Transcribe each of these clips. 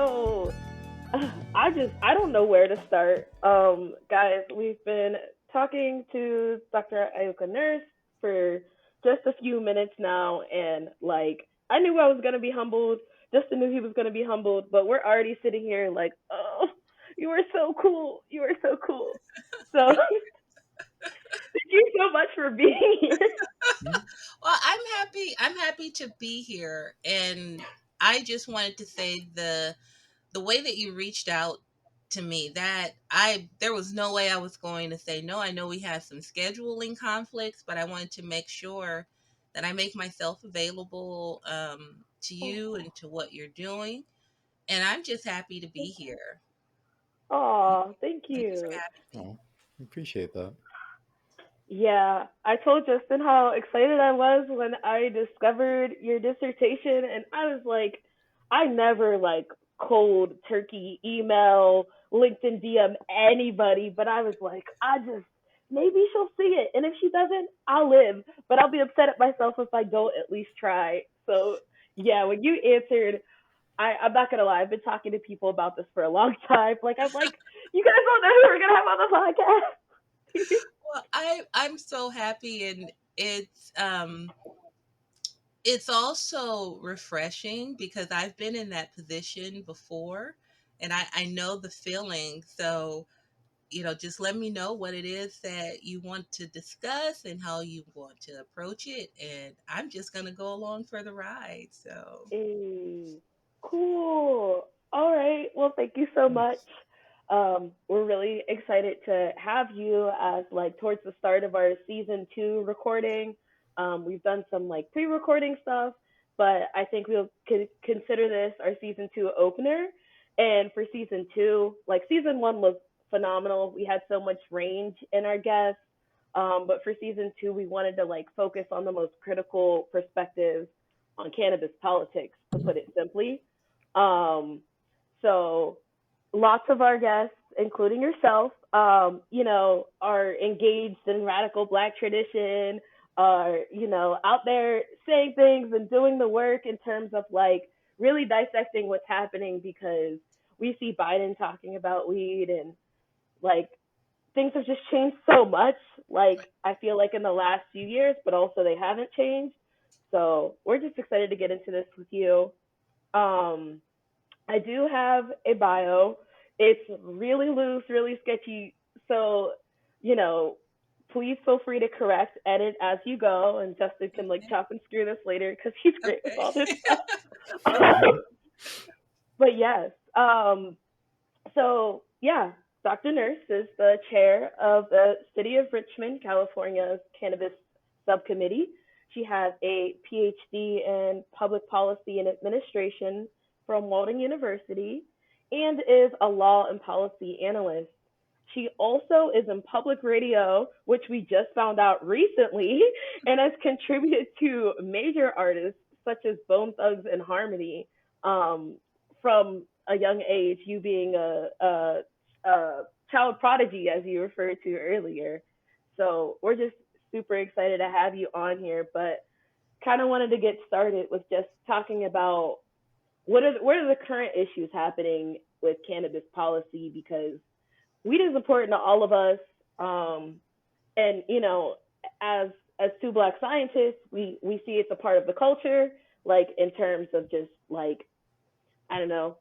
So I don't know where to start. Guys, we've been talking to Dr. Ayoka Nurse for just a few minutes now, and like I knew I was gonna be humbled. Justin knew he was gonna be humbled, but we're already sitting here like, oh, you were so cool. You were so cool. So thank you so much for being here. Well, I'm happy to be here, and I just wanted to say the way that you reached out to me, that I there was no way I was going to say no. I know we had some scheduling conflicts, but I wanted to make sure that I make myself available to you and to what you're doing, and I'm just happy to be here. Oh, thank Thank you for you. having me. Oh, appreciate that. Yeah, I told Justin how excited I was when I discovered your dissertation, and I was like, I never like cold turkey email, LinkedIn DM anybody, but I was like, I just maybe she'll see it, and if she doesn't, I'll live, but I'll be upset at myself if I don't at least try. So yeah, when you answered, I'm not gonna lie, I've been talking to people about this for a long time. Like I'm like, you guys don't know who we're gonna have on the podcast. Well, I'm so happy, and it's also refreshing because I've been in that position before, and I know the feeling. So, just let me know what it is that you want to discuss and how you want to approach it. And I'm just going to go along for the ride. So, Hey, cool. All right. Well, thank you so much. Nice. We're really excited to have you as like towards the start of our season 2 recording. We've done some like pre-recording stuff, but I think we'll consider this our season 2 opener. And for season 2, like season 1 was phenomenal. We had so much range in our guests. But for season 2, we wanted to like focus on the most critical perspectives on cannabis politics, to put it simply. Um, so lots of our guests, including yourself, are engaged in radical Black tradition, are out there saying things and doing the work in terms of like really dissecting what's happening because we see Biden talking about weed and like things have just changed so much. Like I feel like in the last few years, but also they haven't changed. So we're just excited to get into this with you. Um, I do have a bio. It's really loose, really sketchy. So, you know, please feel free to correct, edit as you go, and Justin can like okay. chop and screw this later because he's great with all this Okay. stuff. But yes, so yeah, Dr. Nurse is the chair of the City of Richmond, California's Cannabis Subcommittee. She has a PhD in Public Policy and Administration from Walden University and is a law and policy analyst. She also is in public radio, which we just found out recently, and has contributed to major artists such as Bone Thugs and Harmony. From a young age, you being a child prodigy, as you referred to earlier. So we're just super excited to have you on here, but kind of wanted to get started with just talking about what are the current issues happening with cannabis policy because weed is important to all of us. And as two Black scientists, we see it's a part of the culture, like in terms of just like I don't know,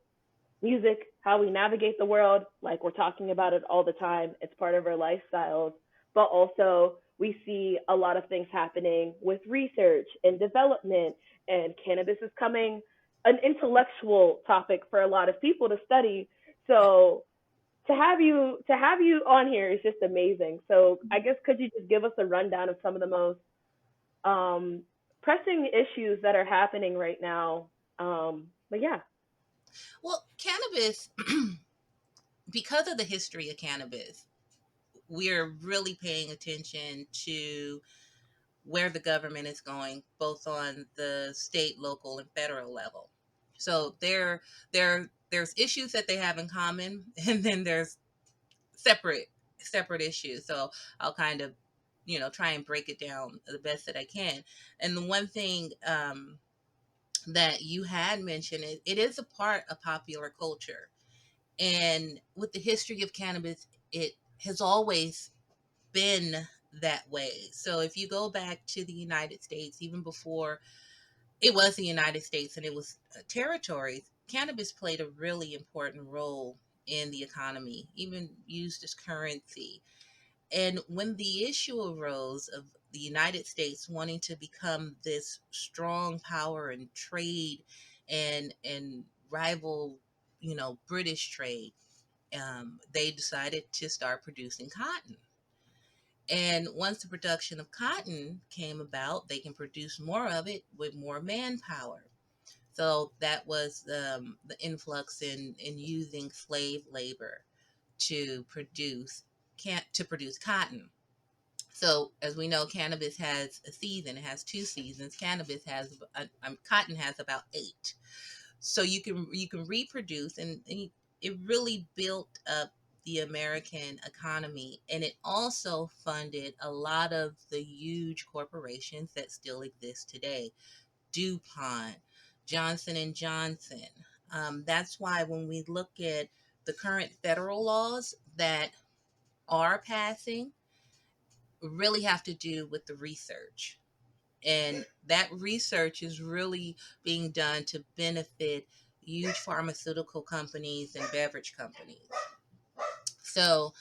music, how we navigate the world. Like we're talking about it all the time. It's part of our lifestyles. But also, we see a lot of things happening with research and development, and cannabis is coming an intellectual topic for a lot of people to study. So to have you on here is just amazing. So I guess could you just give us a rundown of some of the most um, pressing issues that are happening right now? But yeah. Well, cannabis, because of the history of cannabis, we're really paying attention to where the government is going, both on the state, local, and federal level. So there's issues that they have in common, and then there's separate separate issues. So I'll kind of try and break it down the best that I can. And the one thing that you had mentioned, it is a part of popular culture. And with the history of cannabis, it has always been that way. So if you go back to the United States, even before it was the United States and it was territories, cannabis played a really important role in the economy, even used as currency. And when the issue arose of the United States wanting to become this strong power in trade and rival, British trade, they decided to start producing cotton. And once the production of cotton came about, they can produce more of it with more manpower. So that was the influx in using slave labor to produce to produce cotton. So as we know, cannabis has a season. It has two seasons. Cannabis has cotton has about eight. So you can reproduce, and it really built up the American economy, and it also funded a lot of the huge corporations that still exist today. DuPont, Johnson and Johnson. That's why when we look at the current federal laws that are passing, really have to do with the research. And that research is really being done to benefit huge pharmaceutical companies and beverage companies. So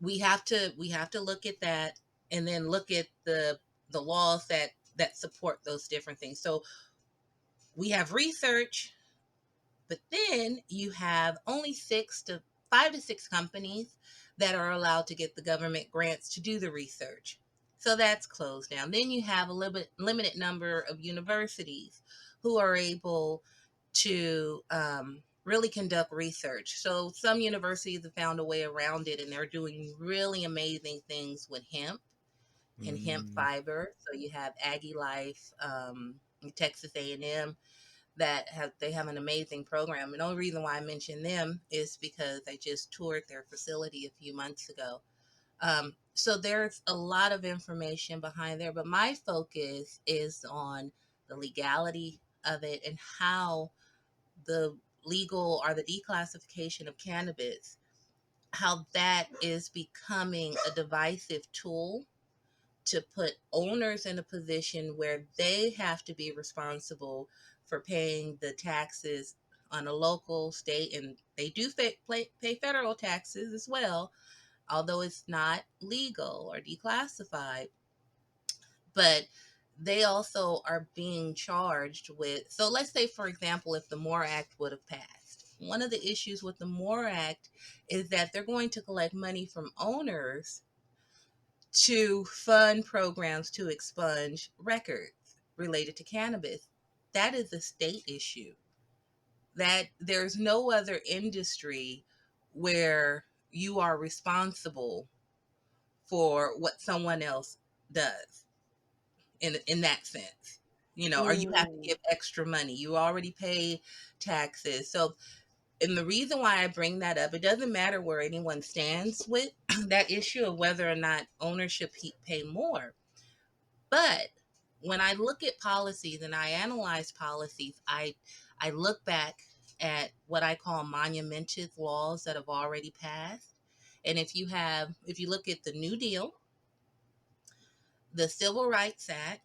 we have to look at that, and then look at the laws that support those different things. So we have research. But then you have only 5 to 6 companies that are allowed to get the government grants to do the research. So that's closed down. Then you have a limited number of universities who are able to really conduct research. So some universities have found a way around it, and they're doing really amazing things with hemp and hemp Mm. fiber. So you have Aggie Life, Texas A&M, that have an amazing program. And the only reason why I mention them is because I just toured their facility a few months ago. So there's a lot of information behind there, but my focus is on the legality of it and how the legal or the declassification of cannabis, how that is becoming a divisive tool to put owners in a position where they have to be responsible for paying the taxes on a local, state, and they do pay federal taxes as well, although it's not legal or declassified. But they also are being charged with, so let's say, for example, if the MORE Act would have passed. One of the issues with the MORE Act is that they're going to collect money from owners to fund programs to expunge records related to cannabis. That is a state issue. That there's no other industry where you are responsible for what someone else does in that sense. Or you have to Mm. give extra money. You already pay taxes. So, and the reason why I bring that up, it doesn't matter where anyone stands with that issue of whether or not ownership pay more. But when I look at policies and I analyze policies, I look back at what I call monumental laws that have already passed. And if you look at the New Deal, the Civil Rights Act,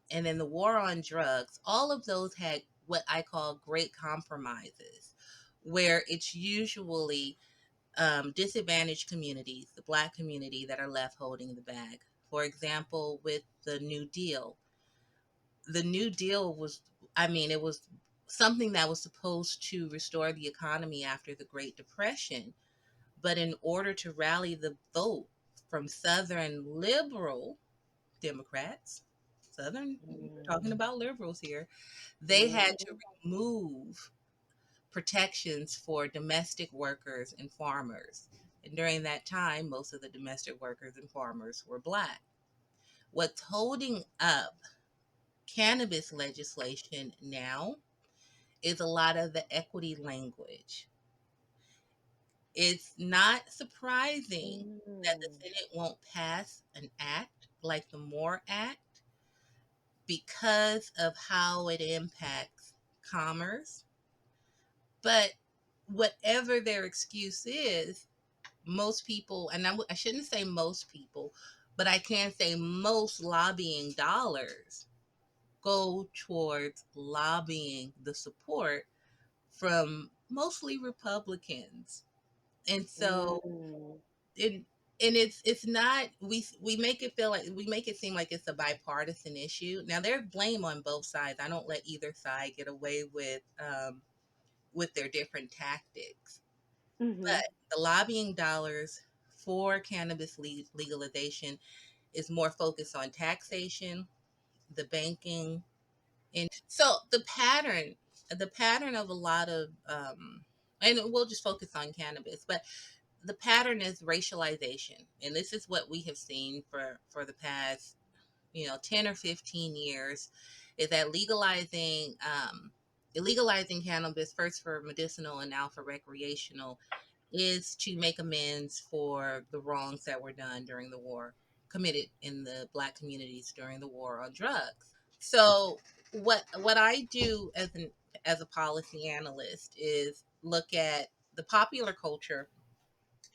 and then the war on drugs, all of those had what I call great compromises, where it's usually disadvantaged communities, the Black community, that are left holding the bag. For example, with the New Deal was, I mean, it was something that was supposed to restore the economy after the Great Depression. But in order to rally the vote from Southern liberal Democrats, Southern, we're talking Mm. about liberals here, they had to Mhm. remove protections for domestic workers and farmers. And during that time, most of the domestic workers and farmers were Black. What's holding up cannabis legislation now is a lot of the equity language. It's not surprising that the Mm. Senate won't pass an act like the MORE Act because of how it impacts commerce. But whatever their excuse is, most people, and I shouldn't say most people, but I can say most lobbying dollars go towards lobbying the support from mostly Republicans. And so Mm. it and it's not, we make it feel like, we make it seem like it's a bipartisan issue. Now there's blame on both sides. I don't let either side get away with their different tactics. Mhm. But the lobbying dollars for cannabis legalization is more focused on taxation, the banking, and so the pattern of a lot of and we'll just focus on cannabis, but the pattern is racialization, and this is what we have seen for the past 10 or 15 years, is that legalizing cannabis, first for medicinal and now for recreational, is to make amends for the wrongs that were done during the war, committed in the black communities during the war on drugs. So what I do as a policy analyst is look at the popular culture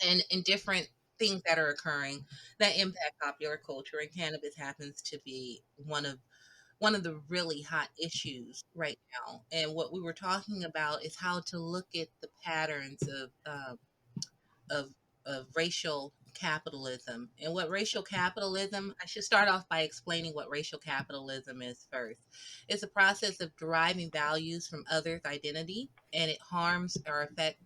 and different things that are occurring that impact popular culture, and cannabis happens to be one of the really hot issues right now. And what we were talking about is how to look at the patterns of of racial capitalism. And what racial capitalism, I should start off by explaining what racial capitalism is first. It's a process of deriving values from others' identity, and it harms or affects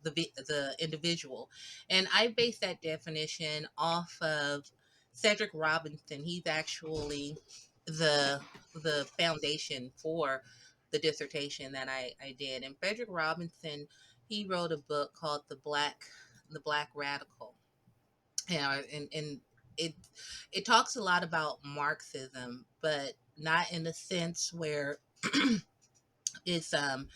the individual. And I base that definition off of Cedric Robinson. He's actually the the foundation for the dissertation that I did. And Cedric Robinson, he wrote a book called The Black Radical. And it it talks a lot about Marxism, but not in the sense where it's a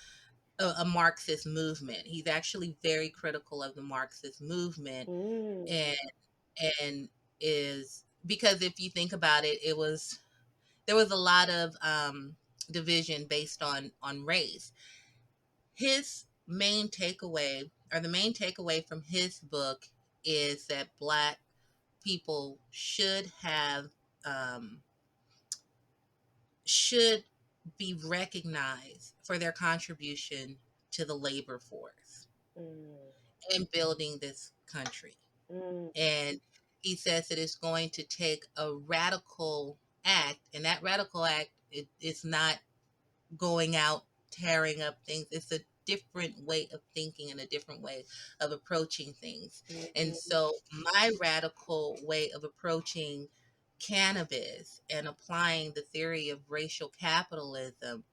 Marxist movement. He's actually very critical of the Marxist movement, Mm. and and is because if you think about it, there was a lot of division based on race. His main takeaway, or the main takeaway from his book, is that black people um, should be recognized for their contribution to the labor force Mm. in building this country. Mm. And he says that it's going to take a radical act, and that radical act, it's not going out tearing up things. It's a different way of thinking and a different way of approaching things. And Mhm. so my radical way of approaching cannabis and applying the theory of racial capitalism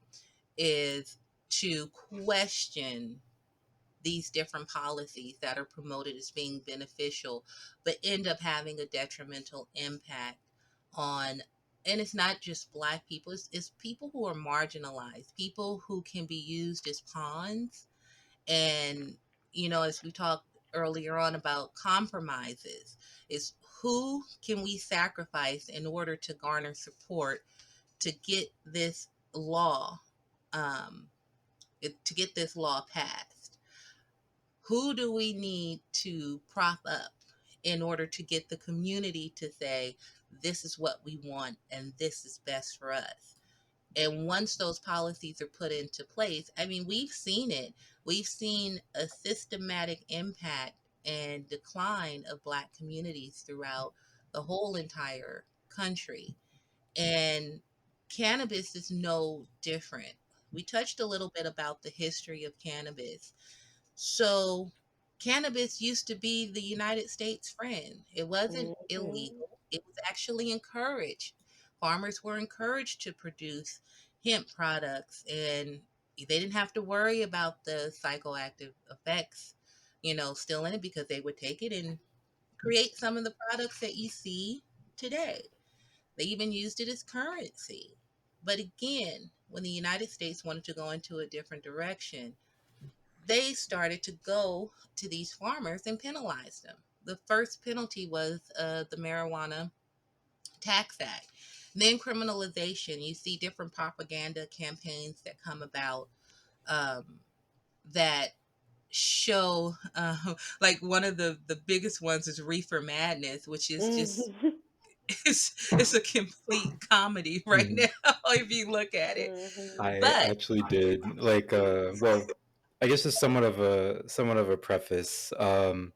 is to question these different policies that are promoted as being beneficial, but end up having a detrimental impact on, and it's not just black people, it's people who are marginalized, people who can be used as pawns. And as we talked earlier on about compromises, is who can we sacrifice in order to garner support to get this law um, to get this law passed. Who do we need to prop up in order to get the community to say, this is what we want and this is best for us? And once those policies are put into place, I mean, we've seen it. We've seen a systematic impact and decline of black communities throughout the whole entire country. And cannabis is no different. We touched a little bit about the history of cannabis. So, cannabis used to be the United States friend. It wasn't Mhm. illegal, it was actually encouraged. Farmers were encouraged to produce hemp products, and they didn't have to worry about the psychoactive effects, still in it, because they would take it and create some of the products that you see today. They even used it as currency. But again, when the United States wanted to go into a different direction, they started to go to these farmers and penalize them. The first penalty was the Marijuana Tax Act. Then criminalization. You see different propaganda campaigns that come about um, that show like one of the biggest ones is Reefer Madness, which is just Mhm. it's a complete comedy right Mhm. now if you look at it. Mhm. I But actually did like well, I guess it's somewhat of a preface. Mhm.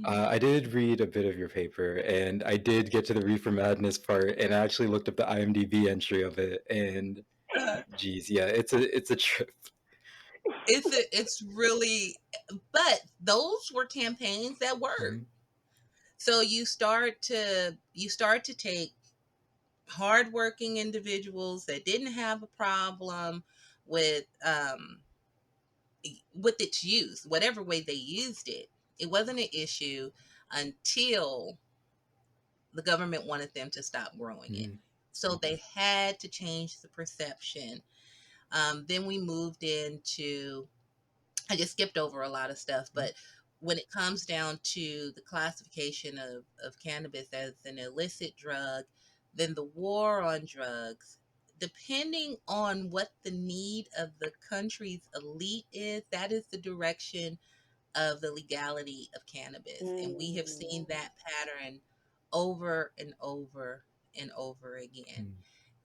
I did read a bit of your paper, and I did get to the Reefer Madness part, and I actually looked up the IMDb entry of it, and uh, geez, yeah, it's a trip. it's really, but those were campaigns that worked. Mhm. So you start to take hardworking individuals that didn't have a problem with its use, whatever way they used it. It wasn't an issue until the government wanted them to stop growing it. Mhm. So they had to change the perception. Then we moved into, I just skipped over a lot of stuff, but when it comes down to the classification of cannabis as an illicit drug, then the war on drugs, depending on what the need of the country's elite is, that is the direction of the legality of cannabis. And we have Mm. seen that pattern over and over and over again.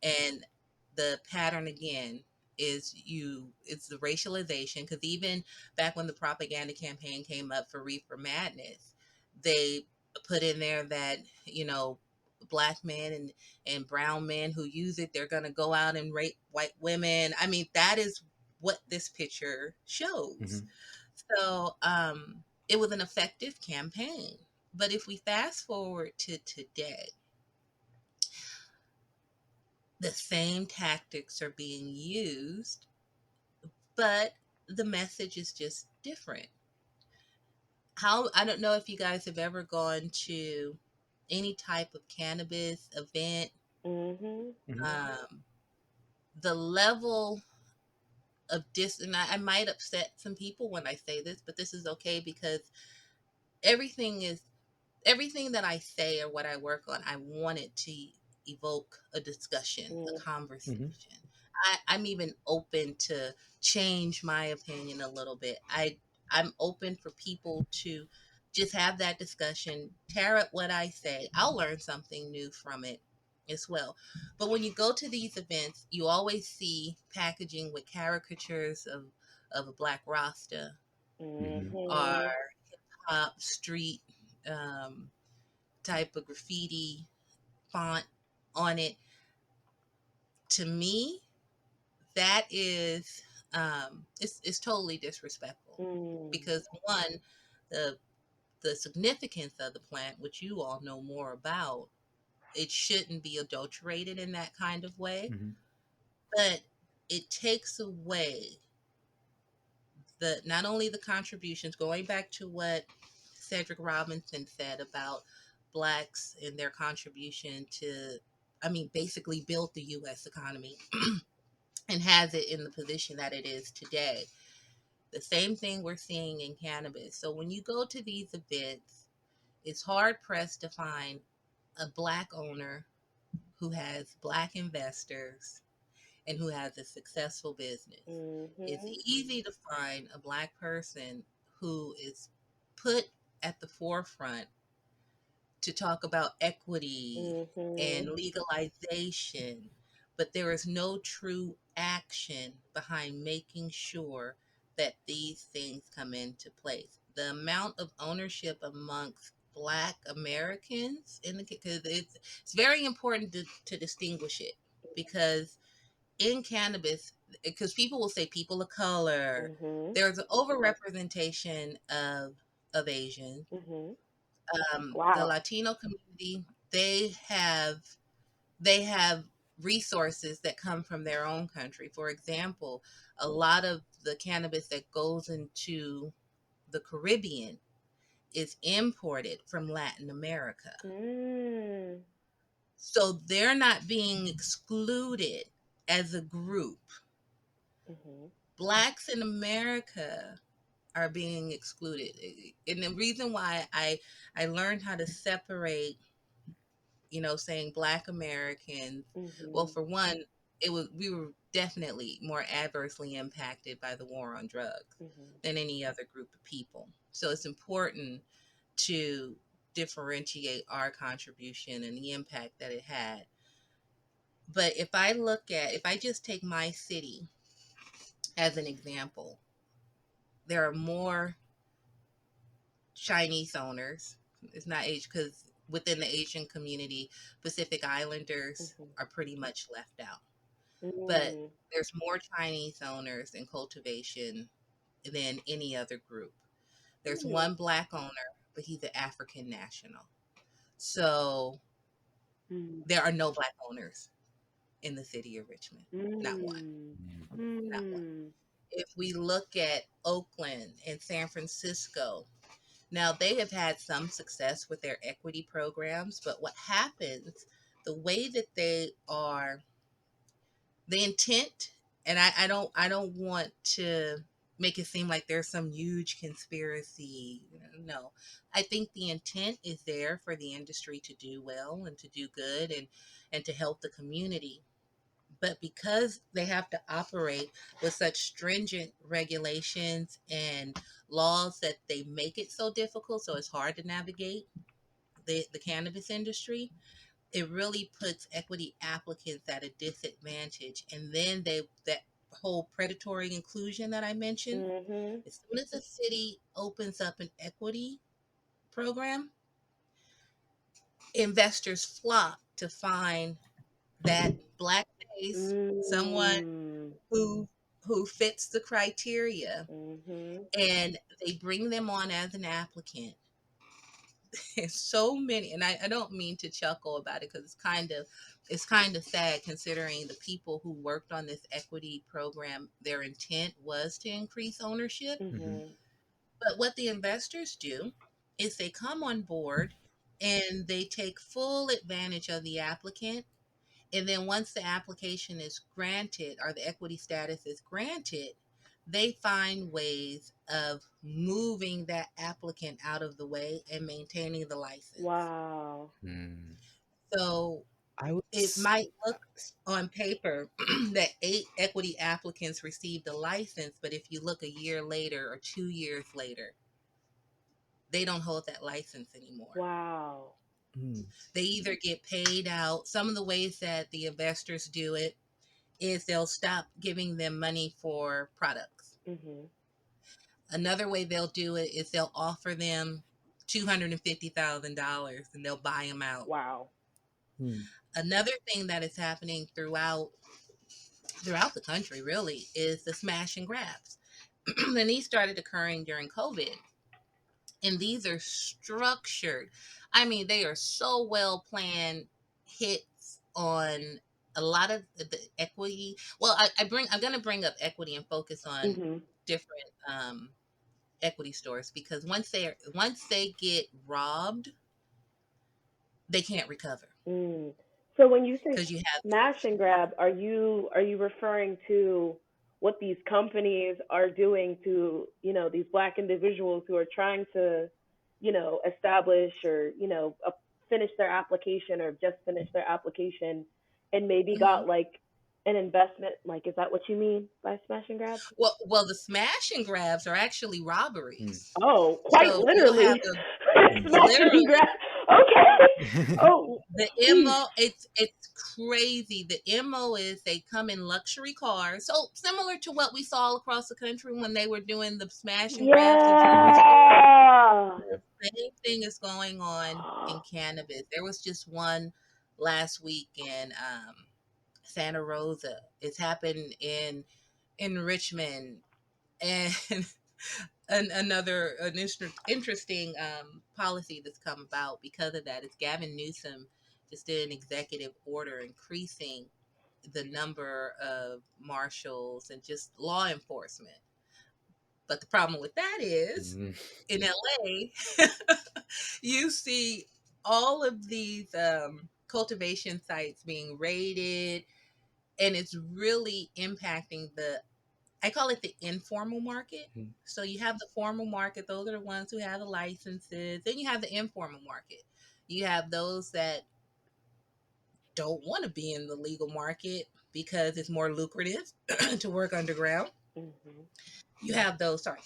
Mhm. And the pattern again is it's the racialization, because even back when the propaganda campaign came up for Reefer Madness, they put in there that, black men and brown men who use it, they're going to go out and rape white women. I mean, that is what this picture shows. Mhm. So it was an effective campaign. But if we fast forward to today, the same tactics are being used, but the message is just different. How I don't know if you guys have ever gone to any type of cannabis event. Mhm. Mhm. Um, the level of and I might upset some people when I say this, but this is okay because everything is everything that I say or what I work on, I want it to evoke a discussion, a Mm. conversation. Mhm. I'm even open to change my opinion a little bit. I'm open for people to just have that discussion, tear up what I say. I'll learn something new from it as well. But when you go to these events, you always see packaging with caricatures of a black Rasta Mhm. or Mhm. pop street um, type of graffiti font on it. To me, that is it's totally disrespectful, Mm. because one, the the significance of the plant, which you all know more about, it shouldn't be adulterated in that kind of way. Mhm. But it takes away the not only the contributions, going back to what Cedric Robinson said about blacks and their contribution to, I mean, basically built the US economy and has it in the position that it is today. The same thing we're seeing in cannabis. So when you go to these events, it's hard pressed to find a black owner who has black investors and who has a successful business. It's Mhm. easy to find a black person who is put at the forefront to talk about equity and Mhm. legalization, but there is no true action behind making sure that these things come into place. The amount of ownership amongst Black Americans in the, because it's very important to distinguish it, because in cannabis, because people will say people of color, Mhm. there's an overrepresentation of Asians. Mhm. The Wow. Latino community, they have they have resources that come from their own country. For example, a lot of the cannabis that goes into the Caribbean is imported from Latin America. Mm. So they're not being excluded as a group. Mhm. Blacks in America are being excluded. And the reason why I learned how to separate, saying Black Americans. Well, Mhm. for one, it was we were definitely more adversely impacted by the war on drugs Mhm. than any other group of people. So it's important to differentiate our contribution and the impact that it had. But if I just take my city as an example, there are more Chinese owners. It's not age because within the Asian community, Pacific Islanders Mhm. are pretty much left out. But Mm. there's more Chinese owners in cultivation than any other group. There's Mm. one black owner, but he's an African national. So Mm. there are no black owners in the city of Richmond. Not one. Mm. Mm. Not one. Mm. If we look at Oakland and San Francisco, now they have had some success with their equity programs, but what happens, the way that they are, the intent, and I don't want to make it seem like there's some huge conspiracy. No. I think the intent is there for the industry to do well and to do good and to help the community. But because they have to operate with such stringent regulations and laws that they make it so difficult, so it's hard to navigate the cannabis industry, it really puts equity applicants at a disadvantage. And then that whole predatory inclusion that I mentioned, Mhm. as soon as a city opens up an equity program, investors flock to find that black face, someone Mm. who fits the criteria, Mhm. and they bring them on as an applicant. And so many, and I don't mean to chuckle about it because it's kind of sad considering the people who worked on this equity program, their intent was to increase ownership. Mhm. Mhm. But what the investors do is they come on board and they take full advantage of the applicant. And then once the application is granted or the equity status is granted, they find ways of moving that applicant out of the way and maintaining the license. Wow. Mm. So I would. it might look on paper that 8 equity applicants received a license, but if you look a year later or 2 years later, they don't hold that license anymore. Wow. Mm. They either get paid out. Some of the ways that the investors do it is they'll stop giving them money for products. Mhm. Another way they'll do it is they'll offer them $250,000 and they'll buy them out. Wow. Mm. Another thing that is happening throughout the country really is the smash and grabs. And these started occurring during COVID. And these are structured. I mean, they are so well planned hits on a lot of the equity. Well, I'm going to bring up equity and focus on Mhm. different equity stores because once they get robbed, they can't recover Mm. So when you say because you have smash and grab, are you referring to what these companies are doing to, these black individuals who are trying to, establish or, finish their application or just finish their application and maybe mhm. got like an investment, like is that what you mean by smash and grab? Well, the smash and grabs are actually Mm. robberies. Oh, quite So you'll have literally. the Mm. Smash and literally grab. Okay. Oh, the sheesh. MO, it's crazy. The MO is they come in luxury cars. So similar to what we saw across the country when they were doing the smash and grabs in jewelry stores. Yeah. The same thing is going on in cannabis. There was just one last week in Santa Rosa. It's happened in Richmond and an interesting policy that's come about because of that is Gavin Newsom just did an executive order increasing the number of marshals and just law enforcement. But the problem with that is Mm. in LA, you see all of these cultivation sites being raided, and it's really impacting I call it the informal market. Mm. So you have the formal market, those are the ones who have the licenses. Then you have the informal market. You have those that don't want to be in the legal market, because it's more lucrative to work underground. Mhm. You have those, sorry,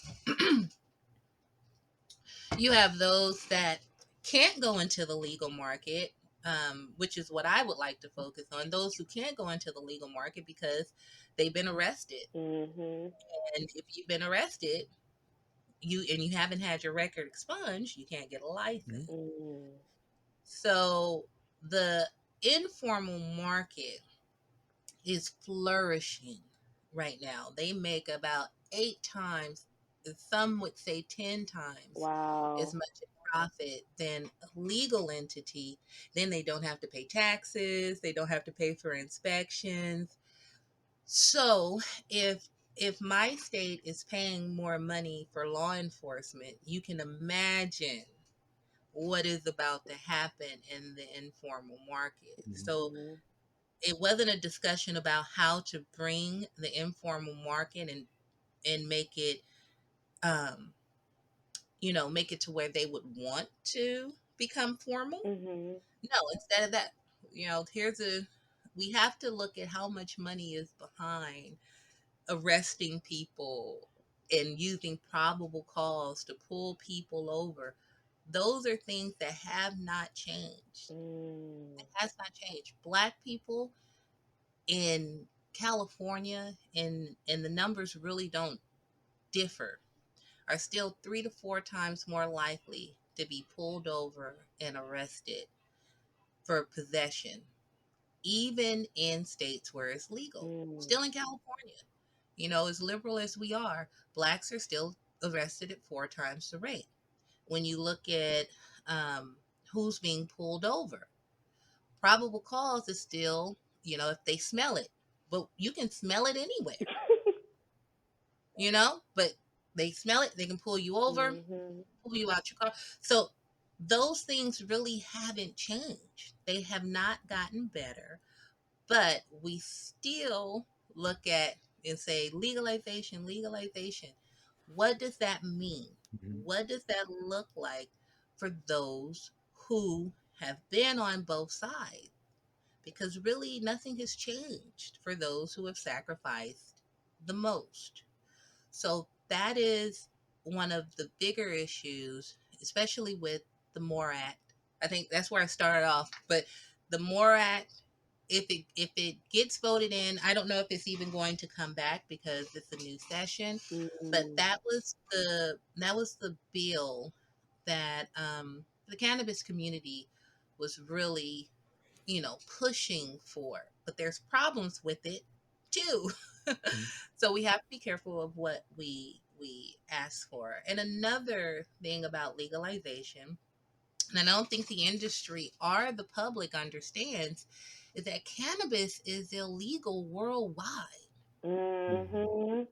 you have those that can't go into the legal market, which is what I would like to focus on. Those who can't go into the legal market because they've been arrested. Mhm. And if you've been arrested, you haven't had your record expunged, you can't get a license. Mm. So the informal market is flourishing right now. They make about 8 times, some would say 10 times as Wow. much in profit than a legal entity. Then they don't have to pay taxes, they don't have to pay for inspections. So if my state is paying more money for law enforcement, you can imagine what is about to happen in the informal market. So Mhm. it wasn't a discussion about how to bring the informal market and make it um make it to where they would want to become formal. Mhm. No, instead of that, here's a we have to look at how much money is behind arresting people and using probable cause to pull people over. Those are things that have not changed. Mm. It has not changed. Black people in California, and the numbers really don't differ, are still 3 to 4 times more likely to be pulled over and arrested for possession, even in states where it's legal. Mm. Still in California, as liberal as we are, blacks are still arrested at 4 times the rate. When you look at um, who's being pulled over, probable cause is still, if they smell it, but you can smell it anywhere, but they smell it, they can pull you over, Mhm. pull you out your car. So those things really haven't changed. They have not gotten better, but we still look at and say legalization, legalization. What does that mean? Mhm. What does that look like for those who have been on both sides? Because really nothing has changed for those who have sacrificed the most. So that is one of the bigger issues, especially with the MORE Act. I think that's where I started off. But the MORE Act, if it gets voted in, I don't know if it's even going to come back because it's a new session. But Mm. that was the bill that the cannabis community was really pushing for. But there's problems with it too. Mhm. So we have to be careful of what we ask for. And another thing about legalization, and I don't think the industry or the public understands, is that cannabis is illegal worldwide. Mhm. Mhm.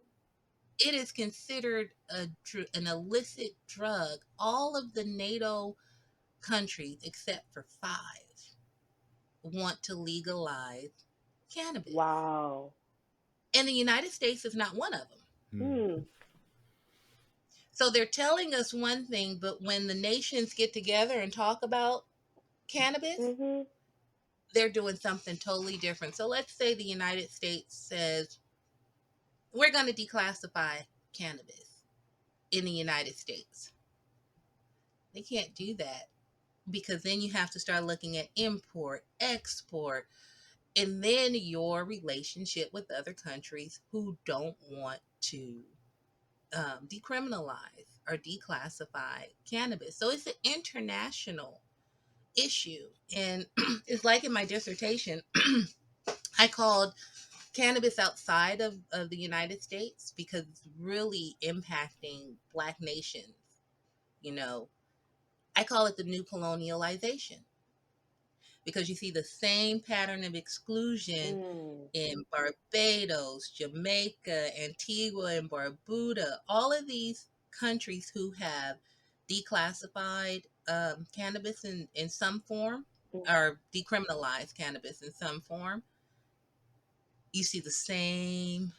It is considered an illicit drug. All of the NATO countries, except for 5, want to legalize cannabis. Wow. And the United States is not one of them. Mhm. Hmm. So they're telling us one thing, but when the nations get together and talk about cannabis, Mhm. they're doing something totally different. So let's say the United States says, we're going to declassify cannabis in the United States. They can't do that because then you have to start looking at import, export, and then your relationship with other countries who don't want to decriminalize or declassify cannabis. So it's an international issue. And it's like in my dissertation, I called cannabis outside of the United States because it's really impacting Black nations. You know, I call it the new colonialization because you see the same pattern of exclusion Mm. in Barbados, Jamaica, Antigua, and Barbuda, all of these countries who have declassified cannabis in some form Mm. or decriminalized cannabis in some form, you see the same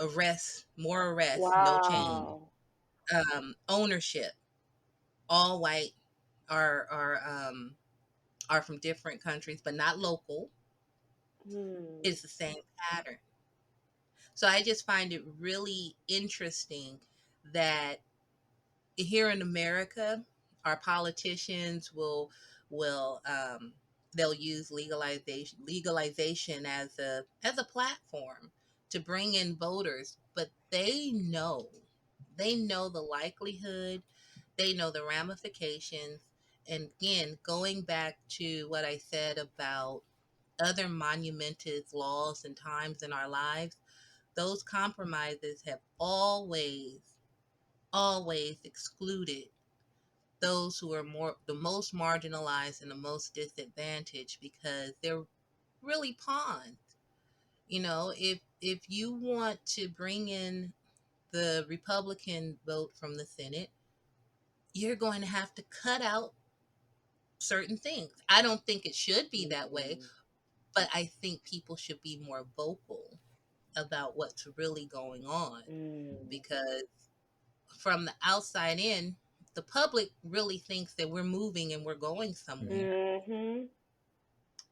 arrests, more arrests, no change. Wow. Ownership, all white are are from different countries, but not local. Mm. It's the same pattern. So I just find it really interesting that here in America, our politicians will they'll use legalization as a platform to bring in voters, but they know the likelihood, they know the ramifications. And again, going back to what I said about other monumented laws and times in our lives, those compromises have always excluded those who are the most marginalized and the most disadvantaged, because they're really pawns. If you want to bring in the Republican vote from the Senate, you're going to have to cut out certain things. I don't think it should be that way, Mhm. but I think people should be more vocal about what's really going on, Mm. because from the outside in, the public really thinks that we're moving and we're going somewhere, Mhm. Mhm.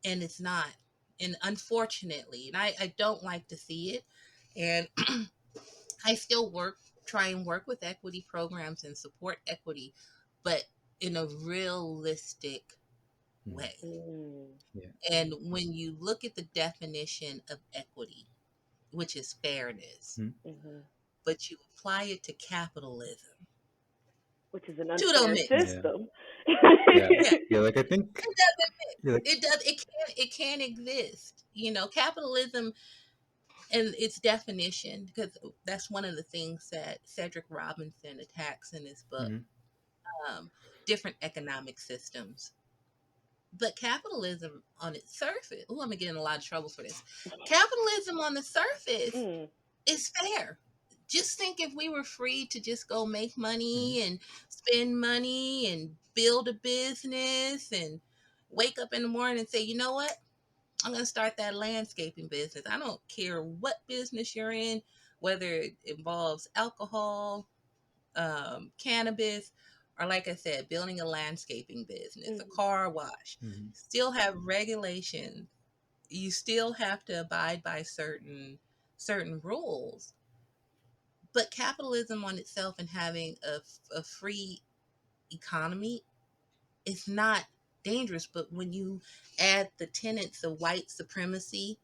and it's not. And unfortunately, and I don't like to see it. And I still try and work with equity programs and support equity, but in a realistic Mhm. way. Mm. Yeah. And when you look at the definition of equity, which is fairness, Mhm. Mhm. but you apply it to capitalism, Which is an two don't unfair mix. Yeah. system. Yeah. Yeah, Yeah. Like I think. it doesn't mix. Yeah. Like. It can't exist. Capitalism and its definition, because that's one of the things that Cedric Robinson attacks in his book, Mhm. um, different economic systems. But capitalism on its surface, oh, I'm gonna get in a lot of trouble for this. Capitalism on the surface Mm. is fair. Just think if we were free to just go make Mhm. money and spend money and build a business and wake up in the morning and say, you know what? I'm going to start that landscaping business. I don't care what business you're in, whether it involves alcohol, cannabis, or like I said, building a landscaping business, a Mhm. car wash. Mhm. Still have regulations. You still have to abide by certain rules. But capitalism on itself and having a free economy is not dangerous. But when you add the tenets of white supremacy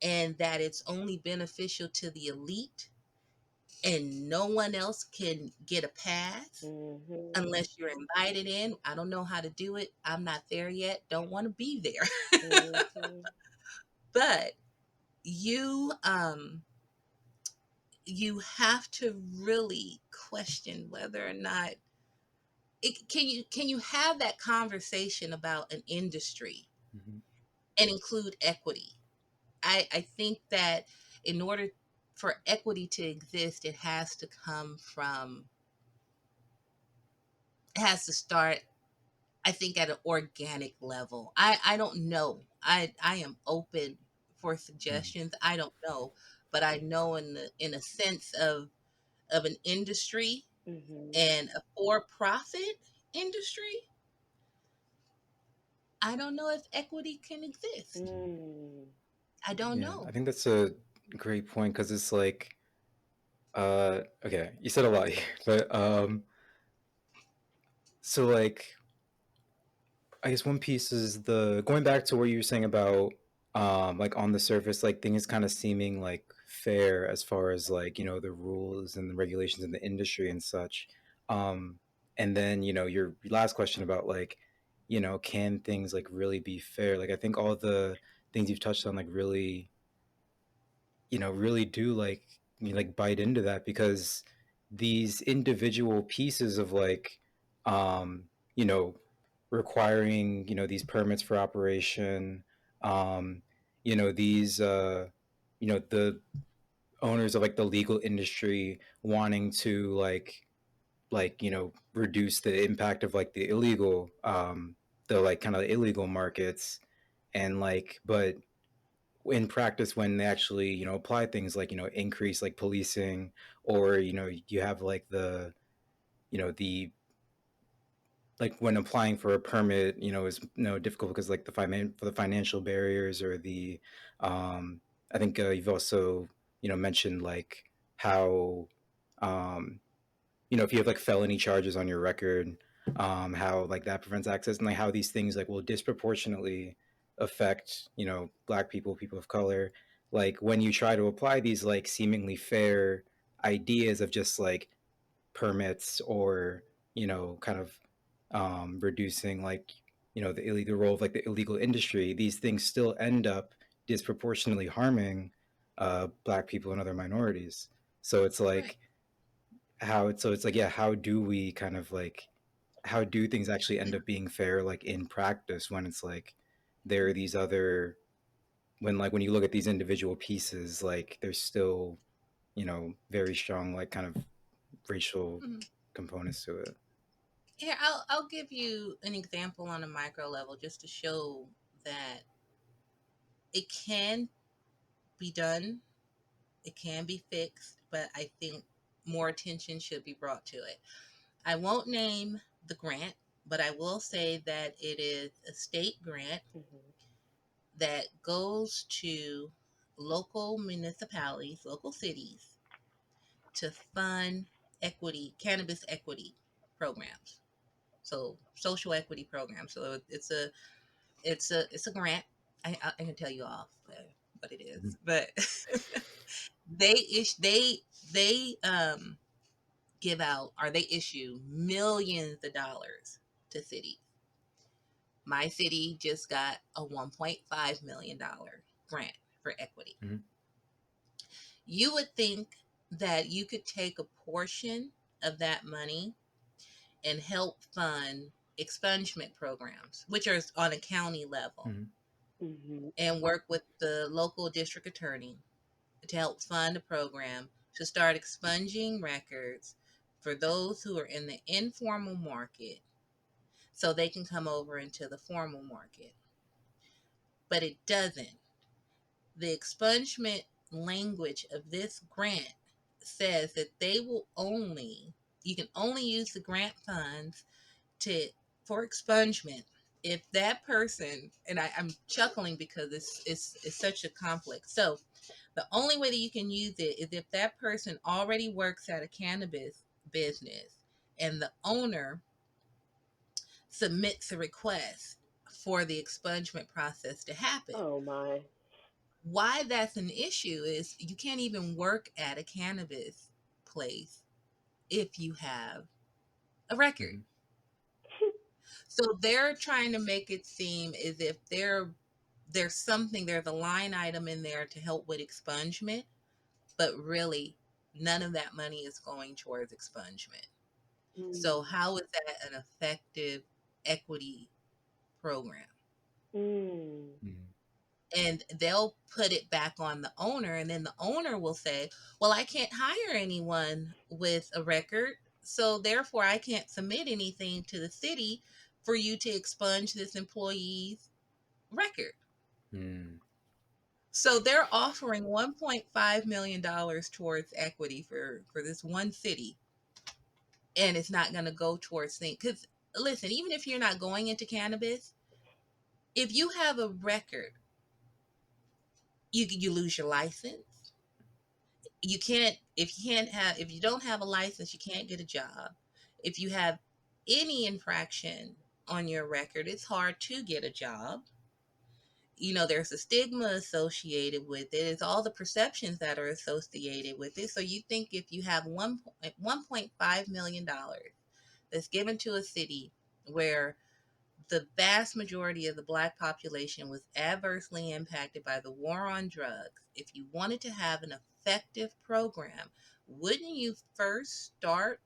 and that it's only beneficial to the elite and no one else can get a pass Mhm. unless you're invited in. I don't know how to do it. I'm not there yet. Don't want to be there. Mhm. But you have to really question whether or not can you have that conversation about an industry Mhm. and include equity. I think that in order for equity to exist, it has to start, I think, at an organic level. I don't know. I am open for Mhm. suggestions. I don't know, but I know in a sense of an industry Mhm. and a for-profit industry, I don't know if equity can exist. Mm. I don't Yeah. I know. think that's a great point because it's like. Okay. You said a lot here, but so like I guess one piece is the going back to what you were saying about like on the surface like things kind of seeming like fair as far as like the rules and the regulations in the industry and such. Um and then your last question about like can things like really be fair? Like I think all the things you've touched on like really really do like like bite into that because these individual pieces of like um you know requiring these permits for operation, these the owners of like the legal industry wanting to like reduce the impact of like the illegal the like kind of illegal markets and like but in practice when they actually apply things like increase like policing or you have like the the like when applying for a permit, is difficult because like for the financial barriers or the I think you've also mentioned like how um if you have like felony charges on your record, how like that prevents access, and like how these things like will disproportionately affect black people, people of color, like when you try to apply these like seemingly fair ideas of just like permits or kind of reducing like the illegal role of like the illegal industry, these things still end up disproportionately harming black people and other minorities. So it's Right. like it's like, yeah, how do we kind of like, how do things actually end up being fair like in practice when it's like there are these other, when you look at these individual pieces, like there's still very strong like kind of racial Mhm. components to it. Here, I'll give you an example on a micro level just to show that it can be done, it can be fixed, but I think more attention should be brought to it. I won't name the grant, but I will say that it is a state grant Mhm. that goes to local municipalities, local cities to fund cannabis equity programs. So social equity programs. So it's a grant. I can tell you off what it Mhm. is, but they give out, or they issue millions of dollars to cities. My city just got a $1.5 million grant for equity. Mhm. You would think that you could take a portion of that money and help fund expungement programs, which are on a county level, Mhm. Mhm. and work with the local district attorney to help fund a program to start expunging records for those who are in the informal market so they can come over into the formal market. But it doesn't. The expungement language of this grant says that you can only use the grant funds to for expungement if that person, and I'm chuckling because it's such a conflict. So the only way that you can use it is if that person already works at a cannabis business and the owner submits a request for the expungement process to happen. Oh my. Why that's an issue is you can't even work at a cannabis place if you have a record. Mhm. So they're trying to make it seem as if there's a line item in there to help with expungement, but really none of that money is going towards expungement. So Mm. how is that an effective equity program? Mm. Mhm. And they'll put it back on the owner, and then the owner will say, well, I can't hire anyone with a record, so therefore I can't submit anything to the city for you to expunge this employee's record. Mhm. So they're offering $1.5 million towards equity for this one city, and it's not going to go towards things. Because listen, even if you're not going into cannabis, if you have a record, you lose your license. If you don't have a license, you can't get a job. If you have any infraction on your record, it's hard to get a job. There's a stigma associated with it. It's all the perceptions that are associated with it. So you think if you have $1.5 million that's given to a city where the vast majority of the black population was adversely impacted by the war on drugs, if you wanted to have an effective program, wouldn't you first start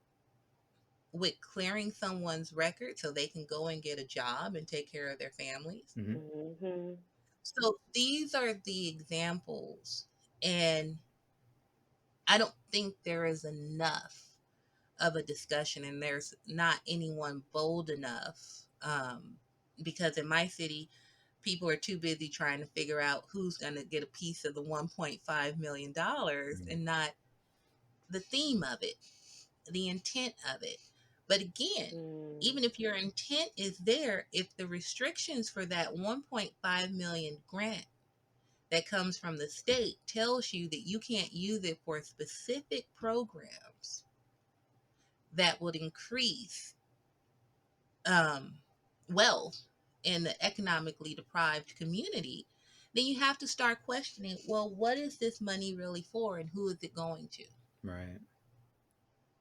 with clearing someone's record so they can go and get a job and take care of their families? Mhm. Mhm. So these are the examples. And I don't think there is enough of a discussion, and there's not anyone bold enough, because in my city, people are too busy trying to figure out who's going to get a piece of the $1.5 million Mhm. and not the theme of it, the intent of it. But again, Mm. even if your intent is there, if the restrictions for that 1.5 million grant that comes from the state tells you that you can't use it for specific programs that would increase um, wealth in the economically deprived community, then you have to start questioning, well, what is this money really for and who is it going to? Right.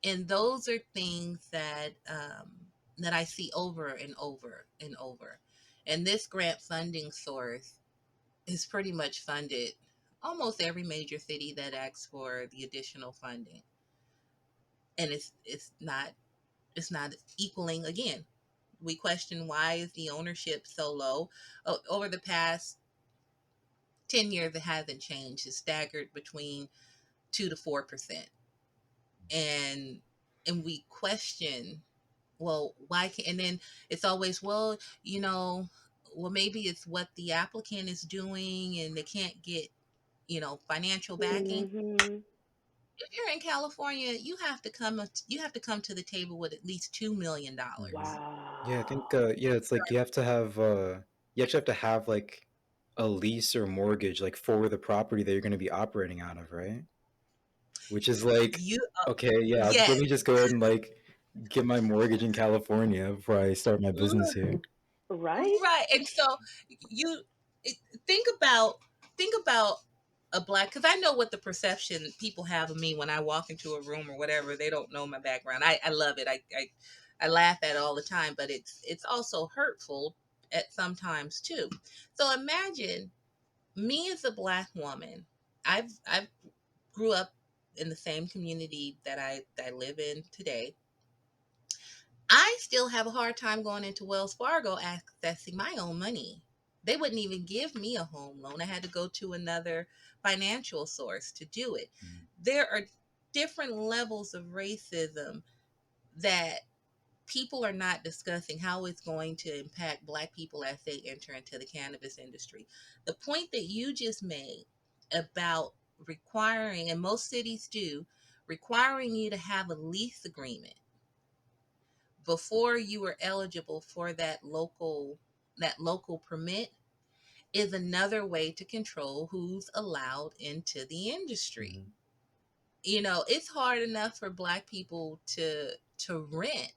And those are things that I see over and over and over. And this grant funding source is pretty much funded almost every major city that asks for the additional funding. And it's not equaling again. We question, why is the ownership so low? Over the past 10 years, it hasn't changed. It's staggered between 2 to 4%. And we question, well, why can't, and then it's always, well, well, maybe it's what the applicant is doing and they can't get, financial backing. Mhm. If you're in California, you have to come to the table with at least $2 million. Yeah, I think Wow. yeah, it's like you actually have to have like a lease or mortgage like for the property that you're going to be operating out of, right? Which is like, You okay, yeah, let Yes. me just go ahead and like get my mortgage in California before I start my business here. Right? Right. And so you it- think about think about a black, because I know what the perception people have of me when I walk into a room or whatever. They don't know my background. I love it. I laugh at it all the time, but it's also hurtful at sometimes too. So imagine me as a black woman. I've grew up in the same community that I live in today. I still have a hard time going into Wells Fargo accessing my own money. They wouldn't even give me a home loan. I had to go to another financial source to do it. Mm, There are different levels of racism that people are not discussing how it's going to impact Black people as they enter into the cannabis industry. The point that you just made about requiring, and most cities do, requiring you to have a lease agreement before you are eligible for that local permit is another way to control who's allowed into the industry. mhm, It's hard enough for black people to rent,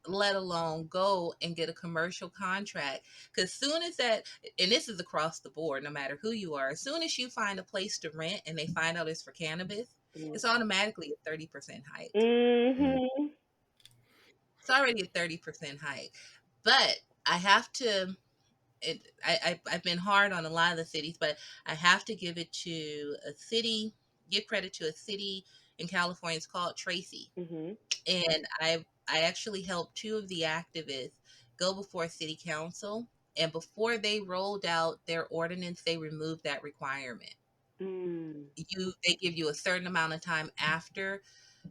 let alone go and get a commercial contract. Because soon as that, and this is across the board, no matter who you are, as soon as you find a place to rent and they find out it's for cannabis, Mm. it's automatically a 30% hike. mm, Mhm. It's already a 30% hike. But I have to, I've been hard on a lot of the cities, but I have to give credit to a city in California. It's called Tracy. Mhm. And I actually helped two of the activists go before city council. And before they rolled out their ordinance, they removed that requirement. Mm. They give you a certain amount of time after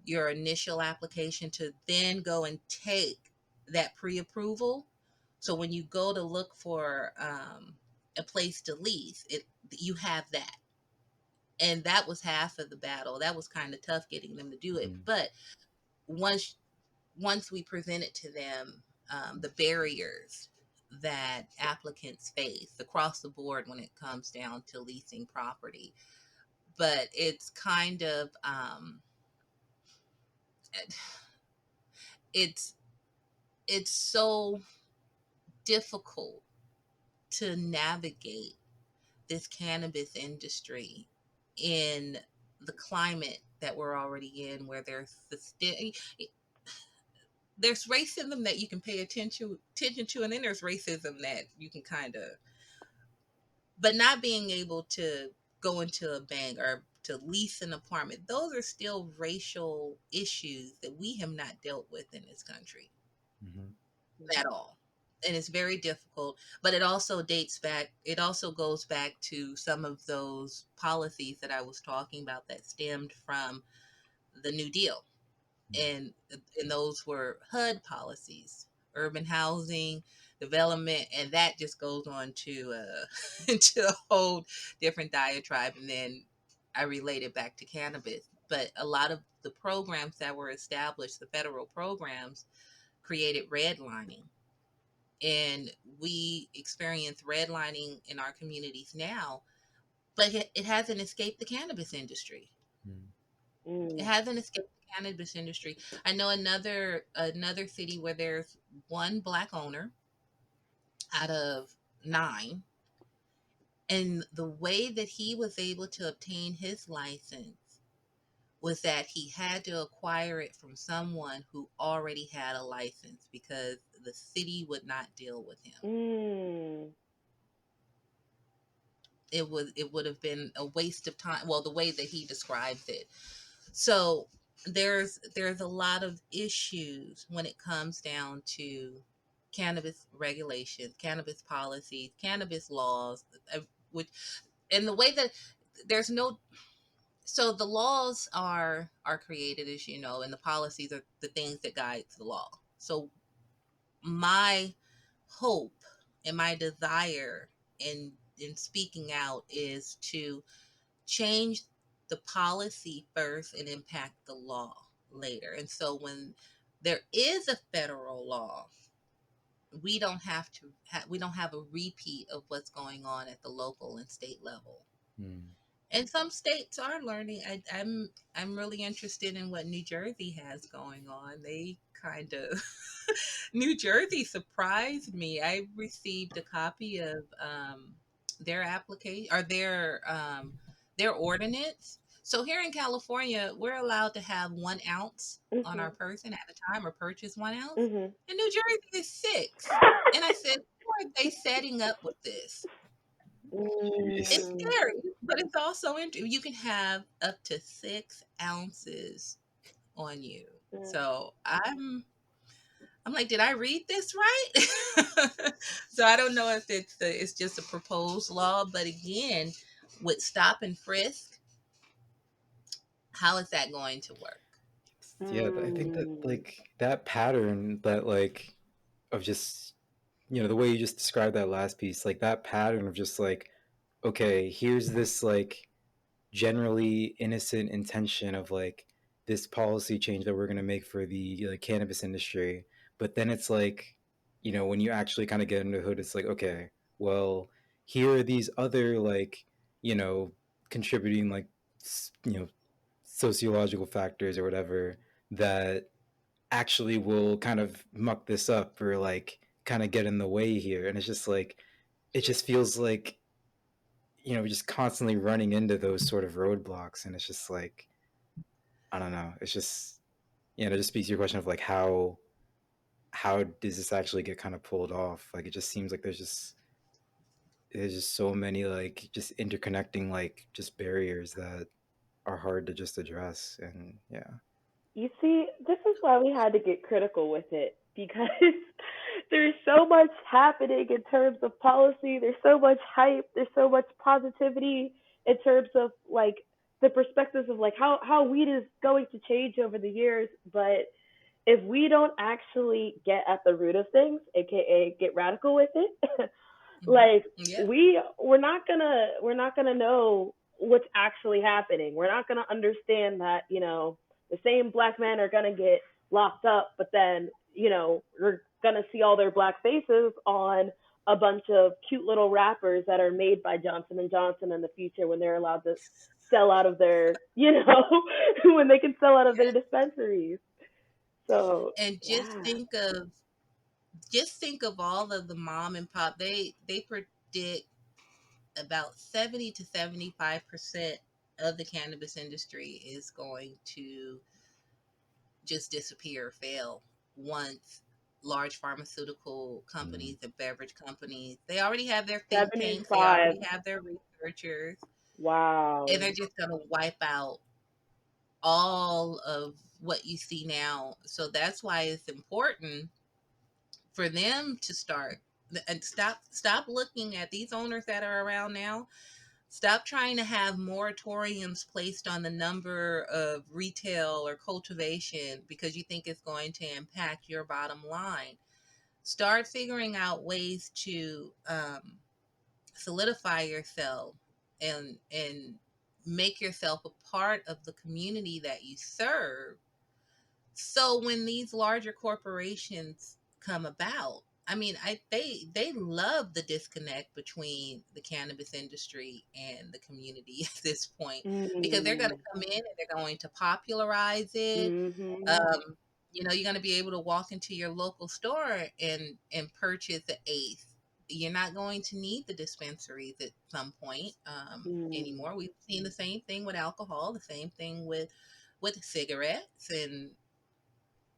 your initial application to then go and take that pre-approval. So when you go to look for a place to lease, you have that. And that was half of the battle. That was kind of tough getting them to do it. mhm, But once once we presented to them the barriers that applicants face across the board when it comes down to leasing property, but it's it's so difficult to navigate this cannabis industry in the climate that we're already in, where there's racism that you can pay attention to, and then there's racism that you can kind of, but not being able to go into a bank or to lease an apartment. Those are still racial issues that we have not dealt with in this country mhm, at all. And it's very difficult, but it also goes back to some of those policies that I was talking about that stemmed from the New Deal. And those were HUD policies, urban housing development, and that just goes on to into a whole different diatribe. And then I relate it back to cannabis. But a lot of the programs that were established, the federal programs, created redlining. And we experience redlining in our communities now, but it hasn't escaped the cannabis industry. Mm. It Mm. hasn't escaped the cannabis industry. I know another city where there's one black owner out of 9, and the way that he was able to obtain his license was that he had to acquire it from someone who already had a license because the city would not deal with him. Mm. It would have been a waste of time. Well, the way that he describes it. So there's a lot of issues when it comes down to cannabis regulations, cannabis policies, cannabis laws, which and the way that there's no so the laws are created, as you know, and the policies are the things that guide the law. So my hope and my desire in speaking out is to change the policy first and impact the law later. And so when there is a federal law, we don't have a repeat of what's going on at the local and state level. Mm. And some states are learning. I'm really interested in what New Jersey has going on. They kind of New Jersey surprised me. I received a copy of their application or their ordinance. So here in California, we're allowed to have 1 ounce on our Mhm. person at a time or purchase 1 ounce. Mhm. In New Jersey, is 6. And I said, who are they setting up with this? It's Jeez. Mm. scary, but it's also interesting. You can have up to 6 ounces on you. Mm. So I'm like, did I read this right? So I don't know if it's just a proposed law, but again, with stop and frisk, how is that going to work? Yeah, I think that Mm. like that pattern that like of just the way you just described that last piece, like that pattern of just like, okay, here's this like generally innocent intention of like this policy change that we're going to make for the like, cannabis industry, but then it's like, when you actually kind of get under the hood, it's like, okay, well, here are these other like, you know contributing like sociological factors or whatever that actually will kind of muck this up or like kind of get in the way here. And it's just like, it just feels like, just constantly running into those sort of roadblocks. And it's just like, I don't know. It's just, it just speaks to your question of like, how does this actually get kind of pulled off? Like, it just seems like there's just so many like just interconnecting like just barriers that are hard to just address. And yeah. You see, this is why we had to get critical with it because there's so much happening in terms of policy. There's so much hype. There's so much positivity in terms of like the perspectives of like how weed is going to change over the years. But if we don't actually get at the root of things, aka get radical with it, Mhm. like Yeah. we're not gonna know what's actually happening. We're not gonna understand that the same black men are gonna get locked up, but then we're gonna see all their black faces on a bunch of cute little wrappers that are made by Johnson and Johnson in the future when they're allowed to sell out of their when they can sell out of their dispensaries. So And yeah. just think of all of the mom and pop. They predict about 70 to 75% of the cannabis industry is going to just disappear or fail once large pharmaceutical Mm. companies and beverage companies, they already have their think tanks, they 75. already have their researchers, and Wow. they're just going to wipe out all of what you see now. So that's why it's important for them to start and stop looking at these owners that are around now. Stop trying to have moratoriums placed on the number of retail or cultivation because you think it's going to impact your bottom line. Start figuring out ways to solidify yourself and make yourself a part of the community that you serve So when these larger corporations come about, I mean, they love the disconnect between the cannabis industry and the community at this point, because they're going to Mm. come in and they're going to popularize it. Mhm. um, you're going to be able to walk into your local store and purchase an eighth. You're not going to need the dispensaries at some point Mm. anymore. We've seen the same thing with alcohol, the same thing with cigarettes. And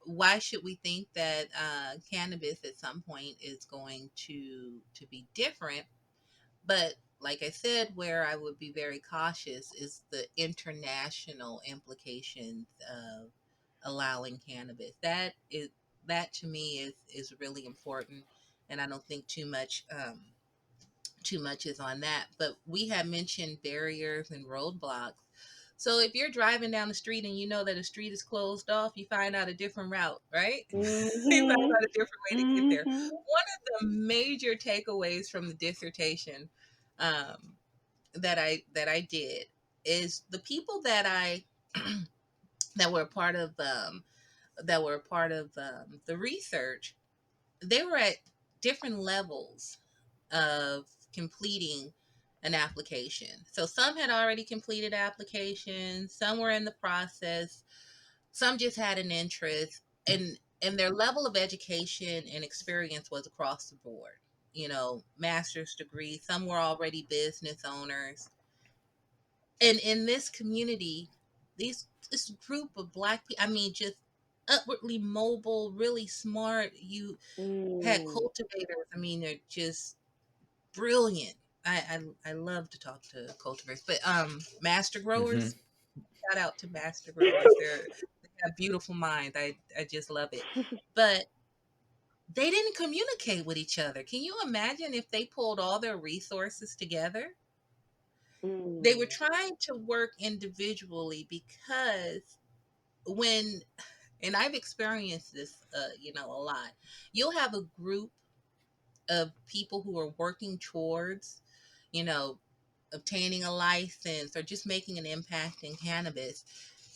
why should we think that cannabis at some point is going to be different? But like I said, where I would be very cautious is the international implications of allowing cannabis. That to me is really important, and I don't think too much is on that. But we have mentioned barriers and roadblocks. So if you're driving down the street and you know that a street is closed off, you find out a different route, right? You find Mhm. out a different way to get there. Mhm. One of the major takeaways from the dissertation um, that I did is the people that I that were a part of the research. They were at different levels of completing an application. So some had already completed applications, some were in the process, some just had an interest, and their level of education and experience was across the board. Master's degree, some were already business owners. And in this community, this group of black people, I mean, just upwardly mobile, really smart. You had Mm. cultivators. I mean, they're just brilliant. I love to talk to cultivators, but master Mm-hmm. growers. Shout out to master growers. They have beautiful minds. I just love it. But they didn't communicate with each other. Can you imagine if they pulled all their resources together? They were Mm. trying to work individually because when, and I've experienced this, a lot. You'll have a group of people who are working towards, you know, obtaining a license or just making an impact in cannabis.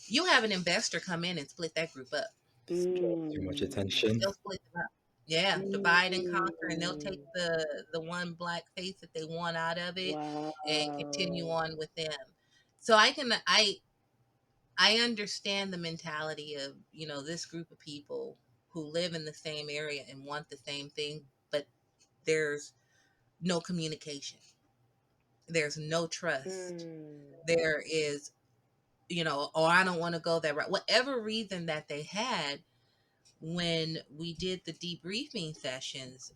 You have an investor come in and split that group up. Draws too much Mm. attention. They'll split them up. Yeah, divide and conquer, and they'll take Mm. the one black face that they want out of it and continue Wow. on with them. So I understand the mentality of, this group of people who live in the same area and want the same thing, but there's no communication. There's no trust. Mm. There is, oh, I don't want to go that route. Whatever reason that they had when we did the debriefing sessions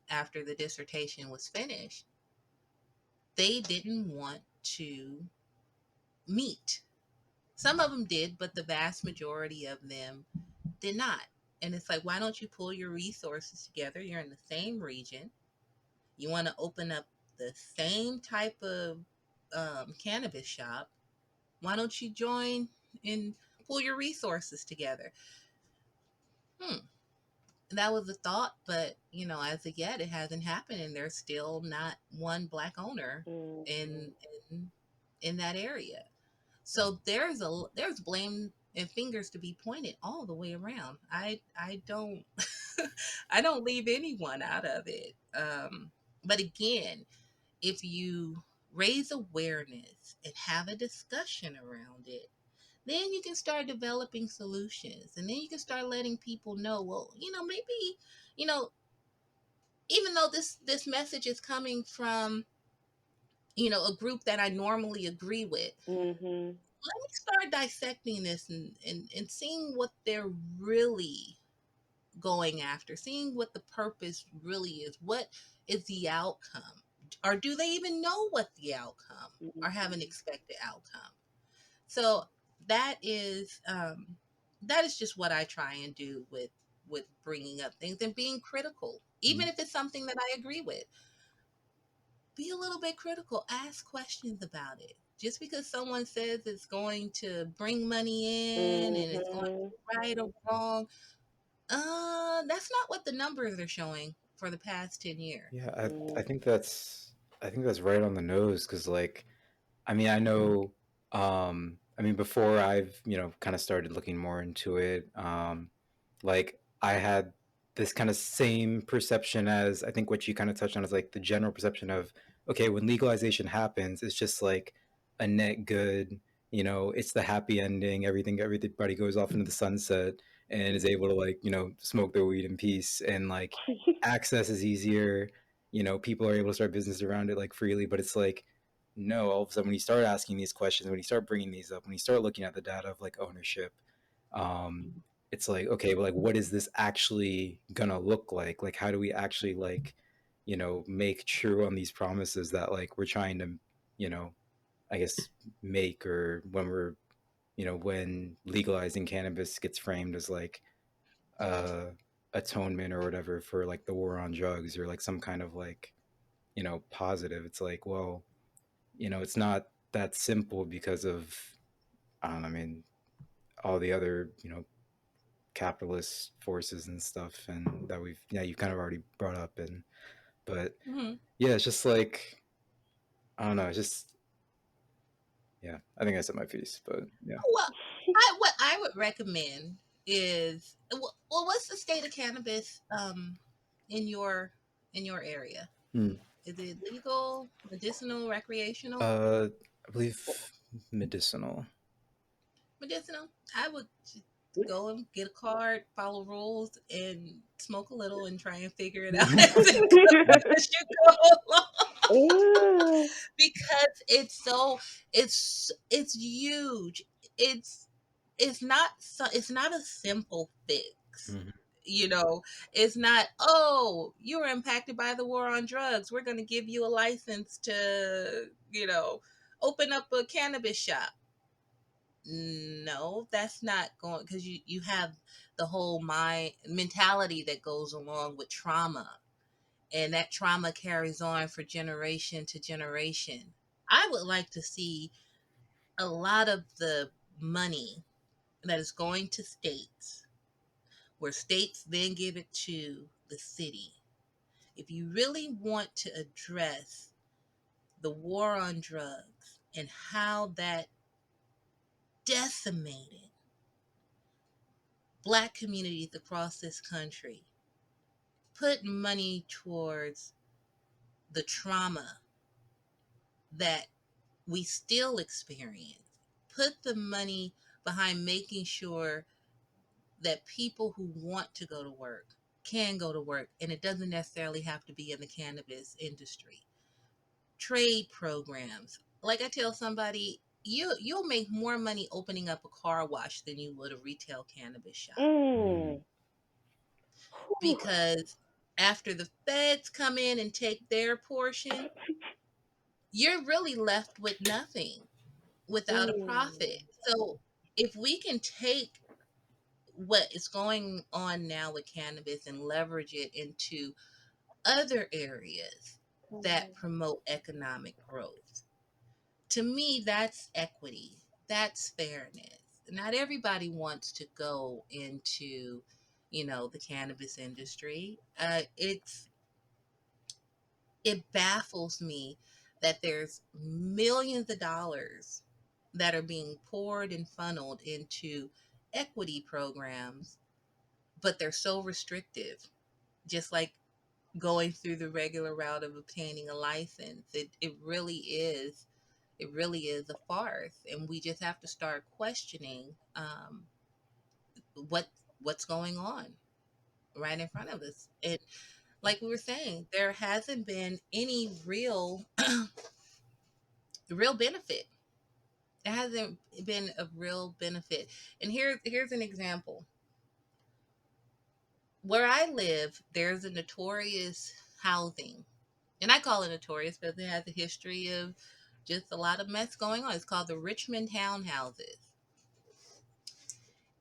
after the dissertation was finished, they didn't want to meet. Some of them did, but the vast majority of them did not. And it's like, why don't you pull your resources together? You're in the same region. You want to open up the same type of cannabis shop. Why don't you join and pull your resources together? Hmm. That was a thought, but as of yet, it hasn't happened, and there's still not one black owner Mm. in in, in that area. So there's blame and fingers to be pointed all the way around. I don't I don't leave anyone out of it. But again, if you raise awareness and have a discussion around it, then you can start developing solutions, and then you can start letting people know, well, maybe, you know even though this message is coming from a group that I normally agree with, Mhm. let me start dissecting this and seeing what they're really going after, seeing what the purpose really is. What is the outcome? Or do they even know what the outcome or have an Mhm. expected outcome? So that is just what I try and do with bringing up things and being critical, even if it's something that I agree with. Be a little bit critical. Ask questions about it. Just because someone says it's going to bring money in and it's going to Mhm. be right or wrong, that's not what the numbers are showing for the past 10 years. Yeah, I Mm. think that's right on the nose because like I mean I know I mean, before I've, kind of started looking more into it, like I had this kind of same perception as I think what you kind of touched on is like the general perception of, okay, when legalization happens, it's just like a net good, it's the happy ending, everybody goes off into the sunset and is able to like, smoke their weed in peace and like access is easier, people are able to start business around it like freely, but it's like, no, all of a sudden when you start asking these questions, when you start bringing these up, when you start looking at the data of like ownership, um, it's like, okay, but like what is this actually gonna look like? Like how do we actually like, make true on these promises that like we're trying to, you know, I guess make, or when we're, when legalizing cannabis gets framed as like uh atonement or whatever for like the war on drugs or like some kind of like, positive. It's like, well, it's not that simple because of, I don't know, I mean, all the other, capitalist forces and stuff, and that you've kind of already brought up. And but Mhm. yeah, it's just like, I don't know, it's just, yeah, I think I said my piece, but yeah. Well, what I would recommend is, well, what's the state of cannabis in your area? Hmm. Is it legal, medicinal, recreational? I believe medicinal. Medicinal. I would just go and get a card, follow rules, and smoke a little and try and figure it out as you go along. Ooh. Because it's huge. It's it's not a simple fix. Mhm. You know, it's not, oh, you were impacted by the war on drugs. We're going to give you a license to, open up a cannabis shop. No, that's not going, because you have the whole mind mentality that goes along with trauma, and that trauma carries on for generation to generation. I would like to see a lot of the money that is going to states, where states then give it to the city. If you really want to address the war on drugs and how that decimated Black communities across this country, put money towards the trauma that we still experience. Put the money behind making sure that people who want to go to work can go to work, and it doesn't necessarily have to be in the cannabis industry. Trade programs. Like I tell somebody, you'll make more money opening up a car wash than you would a retail cannabis shop, Mm. Mm. Whew. because after the feds come in and take their portion, you're really left with nothing, without a Mm. profit. So if we can take what is going on now with cannabis and leverage it into other areas that promote economic growth, to me, that's equity, that's fairness. Not everybody wants to go into, the cannabis industry. It baffles me that there's millions of dollars that are being poured and funneled into equity programs, but they're so restrictive. Just like going through the regular route of obtaining a license, it really is a farce, and we just have to start questioning what what's going on right in front of us. And like we were saying, there hasn't been any real benefit. There hasn't been a real benefit. And here's an example. Where I live, there's a notorious housing, and I call it notorious because it has a history of just a lot of mess going on. It's called the Richmond Townhouses.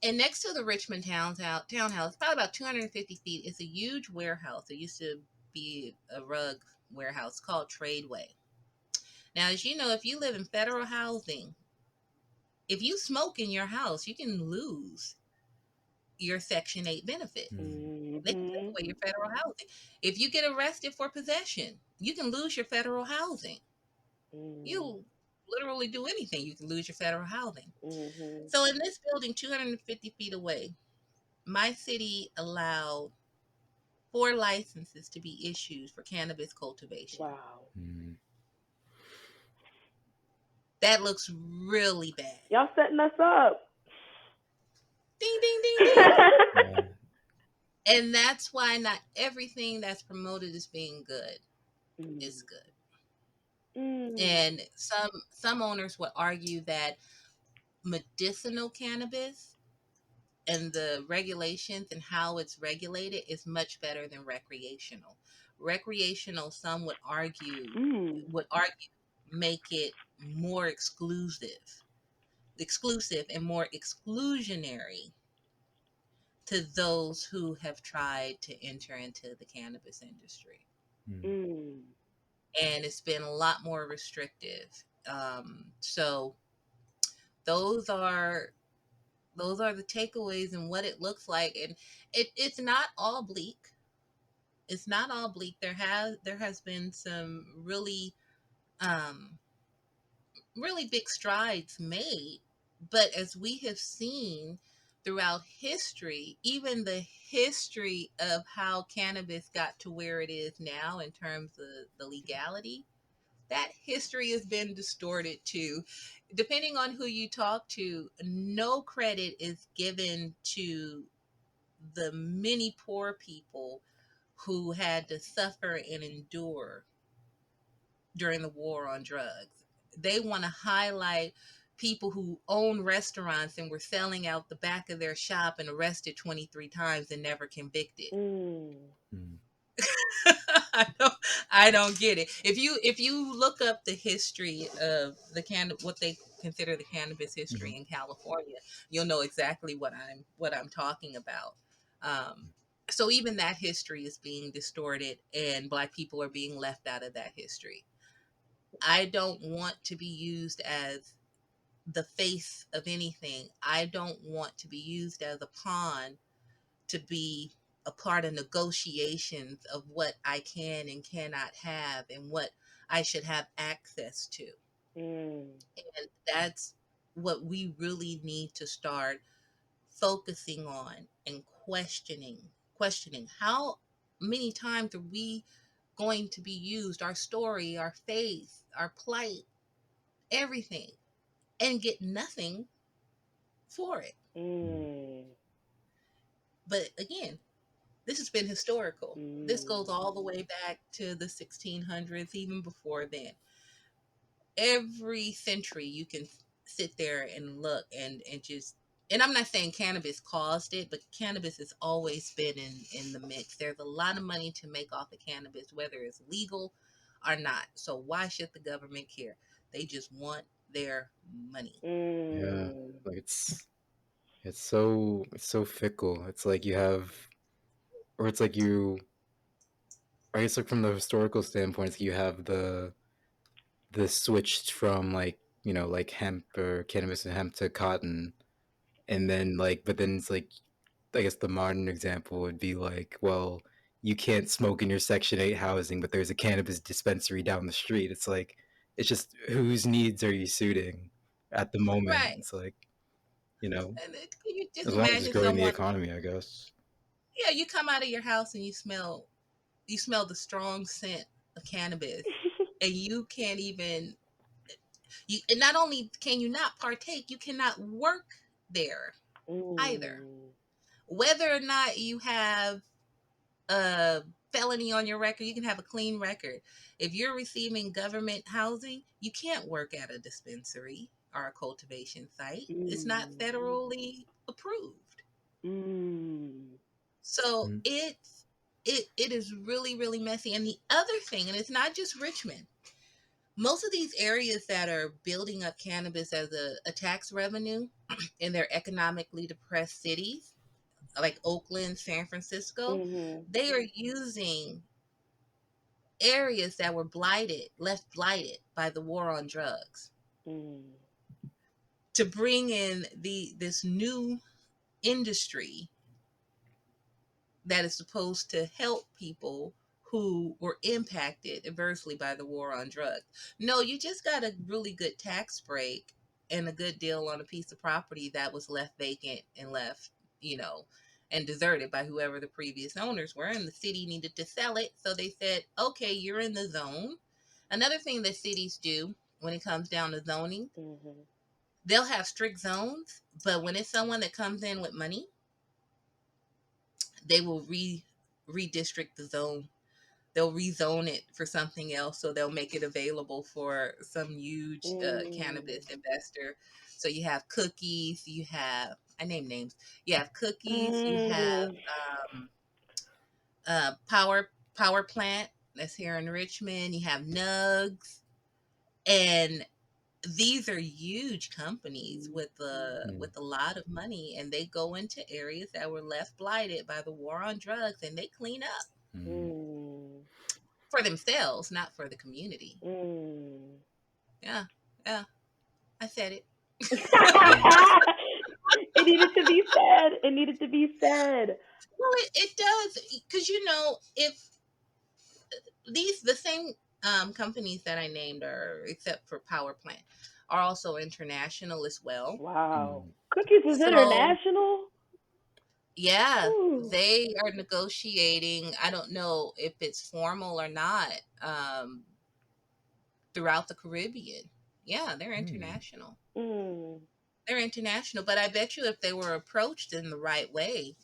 And next to the Richmond townhouse, probably about 250 feet, is a huge warehouse. It used to be a rug warehouse called Tradeway. Now, as you know, if you live in federal housing, if you smoke in your house, you can lose your Section 8 benefits. Mm. They can take Mhm. away your federal housing. If you get arrested for possession, you can lose your federal housing. Mm. You literally do anything. You can lose your federal housing. Mhm. So in this building, 250 feet away, my city allowed 4 licenses to be issued for cannabis cultivation. Wow. Mm. That looks really bad. Y'all setting us up. Ding, ding, ding, ding. Yeah. And that's why not everything that's promoted as being good is Mm. good. Mm. And some owners would argue that medicinal cannabis and the regulations and how it's regulated is much better than recreational. Recreational, some Mm. would argue make it more exclusive and more exclusionary to those who have tried to enter into the cannabis industry. Mm. Mm. And it's been a lot more restrictive. So those are those are the takeaways and what it looks like. And it's not all bleak. It's not all bleak. There has been some um really big strides made, but as we have seen throughout history, even the history of how cannabis got to where it is now in terms of the legality, that history has been distorted too. Depending on who you talk to, no credit is given to the many poor people who had to suffer and endure during the war on drugs. They want to highlight people who own restaurants and were selling out the back of their shop and arrested 23 times and never convicted. Mm. Mm. I don't I don't get it. If you look up the history of what they consider the cannabis Mhm. history in California, you'll know exactly what I'm talking about. Um, so even that history is being distorted, and Black people are being left out of that history. I don't want to be used as the face of anything. I don't want to be used as a pawn to be a part of negotiations of what I can and cannot have and what I should have access to. Mm. And that's what we really need to start focusing on and questioning how many times are we going to be used, our story, our faith, our plight, everything, and get nothing for it. Mm. Mm. But again, this has been historical. This Mm. goes all the way back to the 1600s, even before then. Every century, you can sit there and look and just. And I'm not saying cannabis caused it, but cannabis has always been in the mix. There's a lot of money to make off of cannabis, whether it's legal or not. So why should the government care? They just want their money. Yeah. Mm. Like it's so fickle. It's like you have, or it's like you. I guess like from the historical standpoint, you have the switch from like like hemp or cannabis and hemp to cotton, and then like but then it's like I guess the modern example would be like, well, you can't smoke in your Section 8 housing, but there's a cannabis dispensary down the street. It's like, it's just whose needs are you suiting at the moment? Right. It's like, you know, And can you just as long as it's imagine growing the someone, economy, I guess. yeah, you come out of your house and you smell the strong scent of cannabis, and you can't even you and not only can you not partake, you cannot work there either. Mm. Whether or not you have a felony on your record, you can have a clean record. If you're receiving government housing, you can't work at a dispensary or a cultivation site. It's not Mm. federally approved. Mm. So Mm. it is really, really messy. And the other thing, and it's not just Richmond, most of these areas that are building up cannabis as a tax revenue in their economically depressed cities, like Oakland, San Francisco, Mhm. they are using areas that were left blighted by the war on drugs Mm. to bring in this new industry that is supposed to help people who were impacted adversely by the war on drugs. No, you just got a really good tax break and a good deal on a piece of property that was left vacant and left, you know, and deserted by whoever the previous owners were. And the city needed to sell it. So they said, okay, you're in the zone. Another thing that cities do when it comes down to zoning, Mhm. they'll have strict zones, but when it's someone that comes in with money, they will redistrict the zone. They'll rezone it for something else, so they'll make it available for some huge Mm. cannabis investor. So you have cookies, you have, I name names. You have cookies, you have Mm. um, power plant that's here in Richmond. You have Nugs, and these are huge companies Mm. with a lot of money, and they go into areas that were left blighted by the war on drugs, and they clean up Mm. Mm. for themselves, not for the community. Mm. Yeah, yeah, I said it. Yeah. It needed to be said. It needed to be said. Well, it does, because if the same companies that I named are, except for power plant, are also international as well. Wow. Mm. Cookies is So international? yeah, Ooh. they are negotiating. I don't know if it's formal or not. Throughout the Caribbean, yeah, they're Mm. international. Mm. They're international, but I bet you if they were approached in the right way,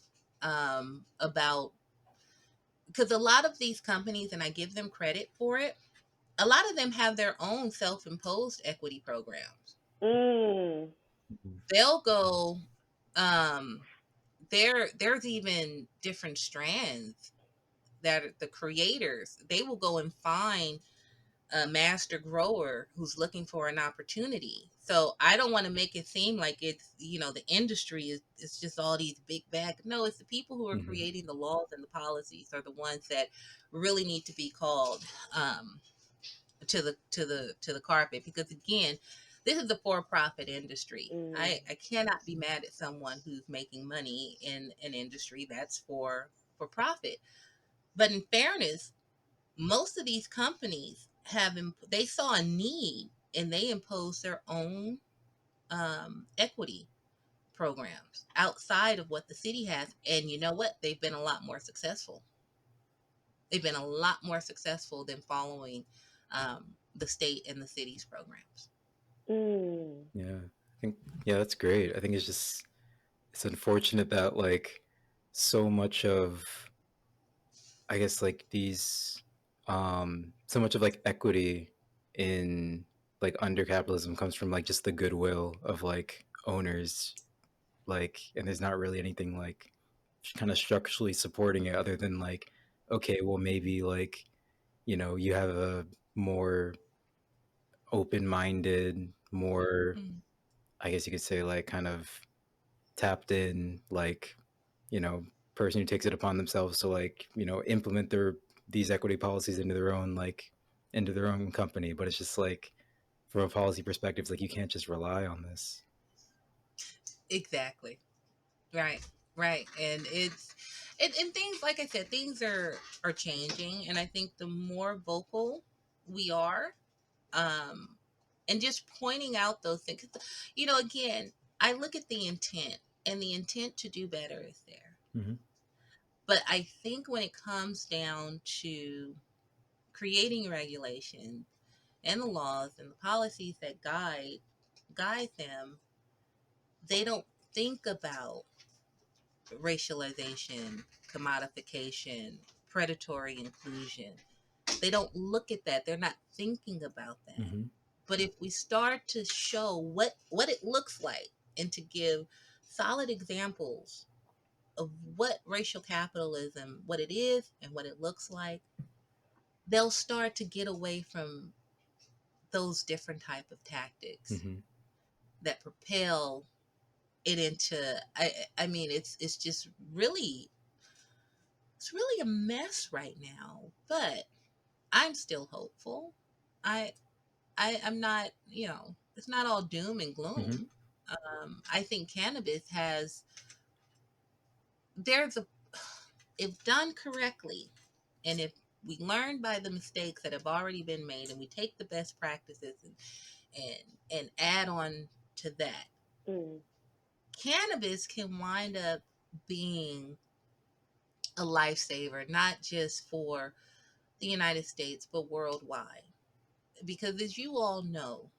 about, because a lot of these companies, and I give them credit for it, a lot of them have their own self-imposed equity programs. Mm. Mm. They'll go, um, there's even different strands that the creators, they will go and find a master grower who's looking for an opportunity. So I don't want to make it seem like it's, the industry is, it's just all these big bag. No, it's the people who are Mhm. creating the laws and the policies are the ones that really need to be called, to the carpet, because again, this is a for-profit industry. Mm. I cannot be mad at someone who's making money in an industry that's for profit. But in fairness, most of these companies they saw a need and they imposed their own equity programs outside of what the city has, and you know what, they've been a lot more successful. They've been a lot more successful than following the state and the city's programs. Mm. Yeah. I think yeah, that's great. I think it's unfortunate that like so much of I guess like these so much of like equity in like under capitalism comes from like just the goodwill of like owners, like, and there's not really anything like kind of structurally supporting it other than like, okay, well maybe like, you have a more open-minded, more, Mm. I guess you could say like kind of tapped in, like, you know person who takes it upon themselves to like implement these equity policies into their own company. But it's just like from a policy perspective, it's like you can't just rely on this. Exactly. Right. Right. And and things, like I said, things are changing, and I think the more vocal we are, um and just pointing out those things, again, I look at the intent, and the intent to do better is there. Hmm. But I think when it comes down to creating regulation and the laws and the policies that guide them, they don't think about racialization, commodification, predatory inclusion. They don't look at that. They're not thinking about that. Hmm. But if we start to show what it looks like, and to give solid examples of what racial capitalism, what it is and what it looks like, they'll start to get away from those different type of tactics Hmm. that propel it into, I mean, it's just really, it's really a mess right now. But I'm still hopeful. I I'm not, it's not all doom and Hmm. gloom. I think cannabis has, there's a, if done correctly, and if we learn by the mistakes that have already been made, and we take the best practices and add on to that. Mm. Cannabis can wind up being a lifesaver, not just for the United States, but worldwide. Because as you all know,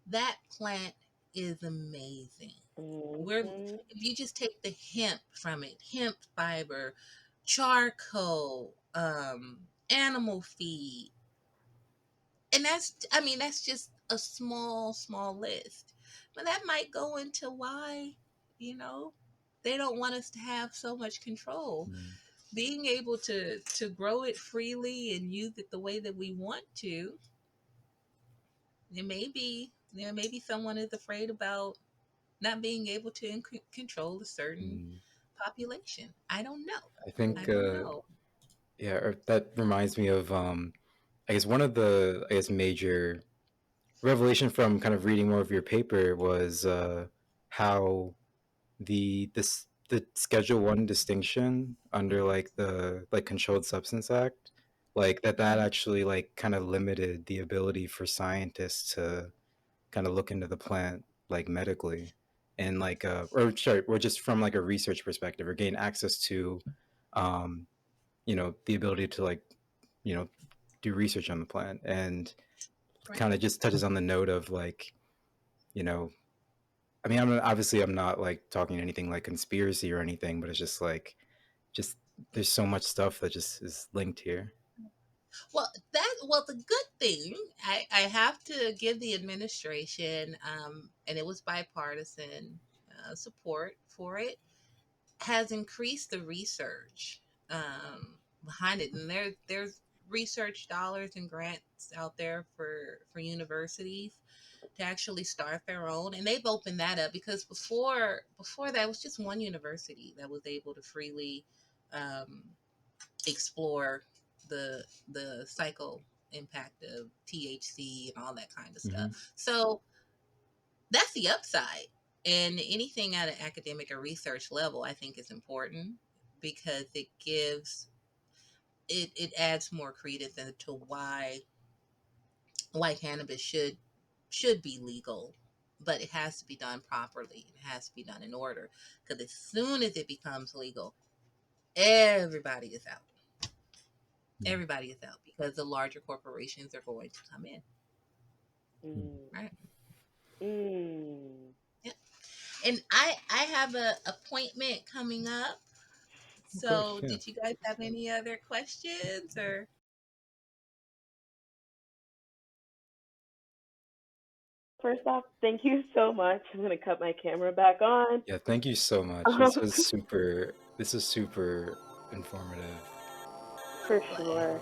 that plant is amazing. Where Mm-hmm. if you just take the hemp from it, hemp fiber, charcoal, animal feed, and that's just a small list. But that might go into why, you know, they don't want us to have so much control. Mm. Being able to grow it freely and use it the way that we want to, maybe someone is afraid about not being able to control a certain Mm. population. I don't know. I I think, don't know. yeah, that reminds me of, I guess one of the, I guess, major revelation from kind of reading more of your paper was how the Schedule 1 distinction under like the like Controlled Substance Act, like that Mhm. actually like kind of limited the ability for scientists to kind of look into the plant like medically, and like or sorry, or just from like a research perspective, or gain access to um the ability to like you know do research on the plant. And Right. kind of just touches on the note of like, you know I mean, I'm not like talking anything like conspiracy or anything, but it's just like, just there's so much stuff that just is linked here. Well, the good thing I have to give the administration, and it was bipartisan support for it, has increased the research behind it, and there's research dollars and grants out there for universities to actually start their own, and they've opened that up because before that it was just one university that was able to freely um, explore the psycho impact of THC and all that kind of Hmm. stuff. So that's the upside. And anything at an academic or research level, I think, is important because it adds more credence into why cannabis should be legal, but it has to be done properly. It has to be done in order. Because as soon as it becomes legal, everybody is out. Everybody is out because the larger corporations are going to come in. Mm. Right. Mm. Yep. And I have a appointment coming up. Of course, So yeah. did you guys have any other questions or First off, thank you so much. I'm gonna cut my camera back on. Yeah, thank you so much. This is super informative. For play? sure.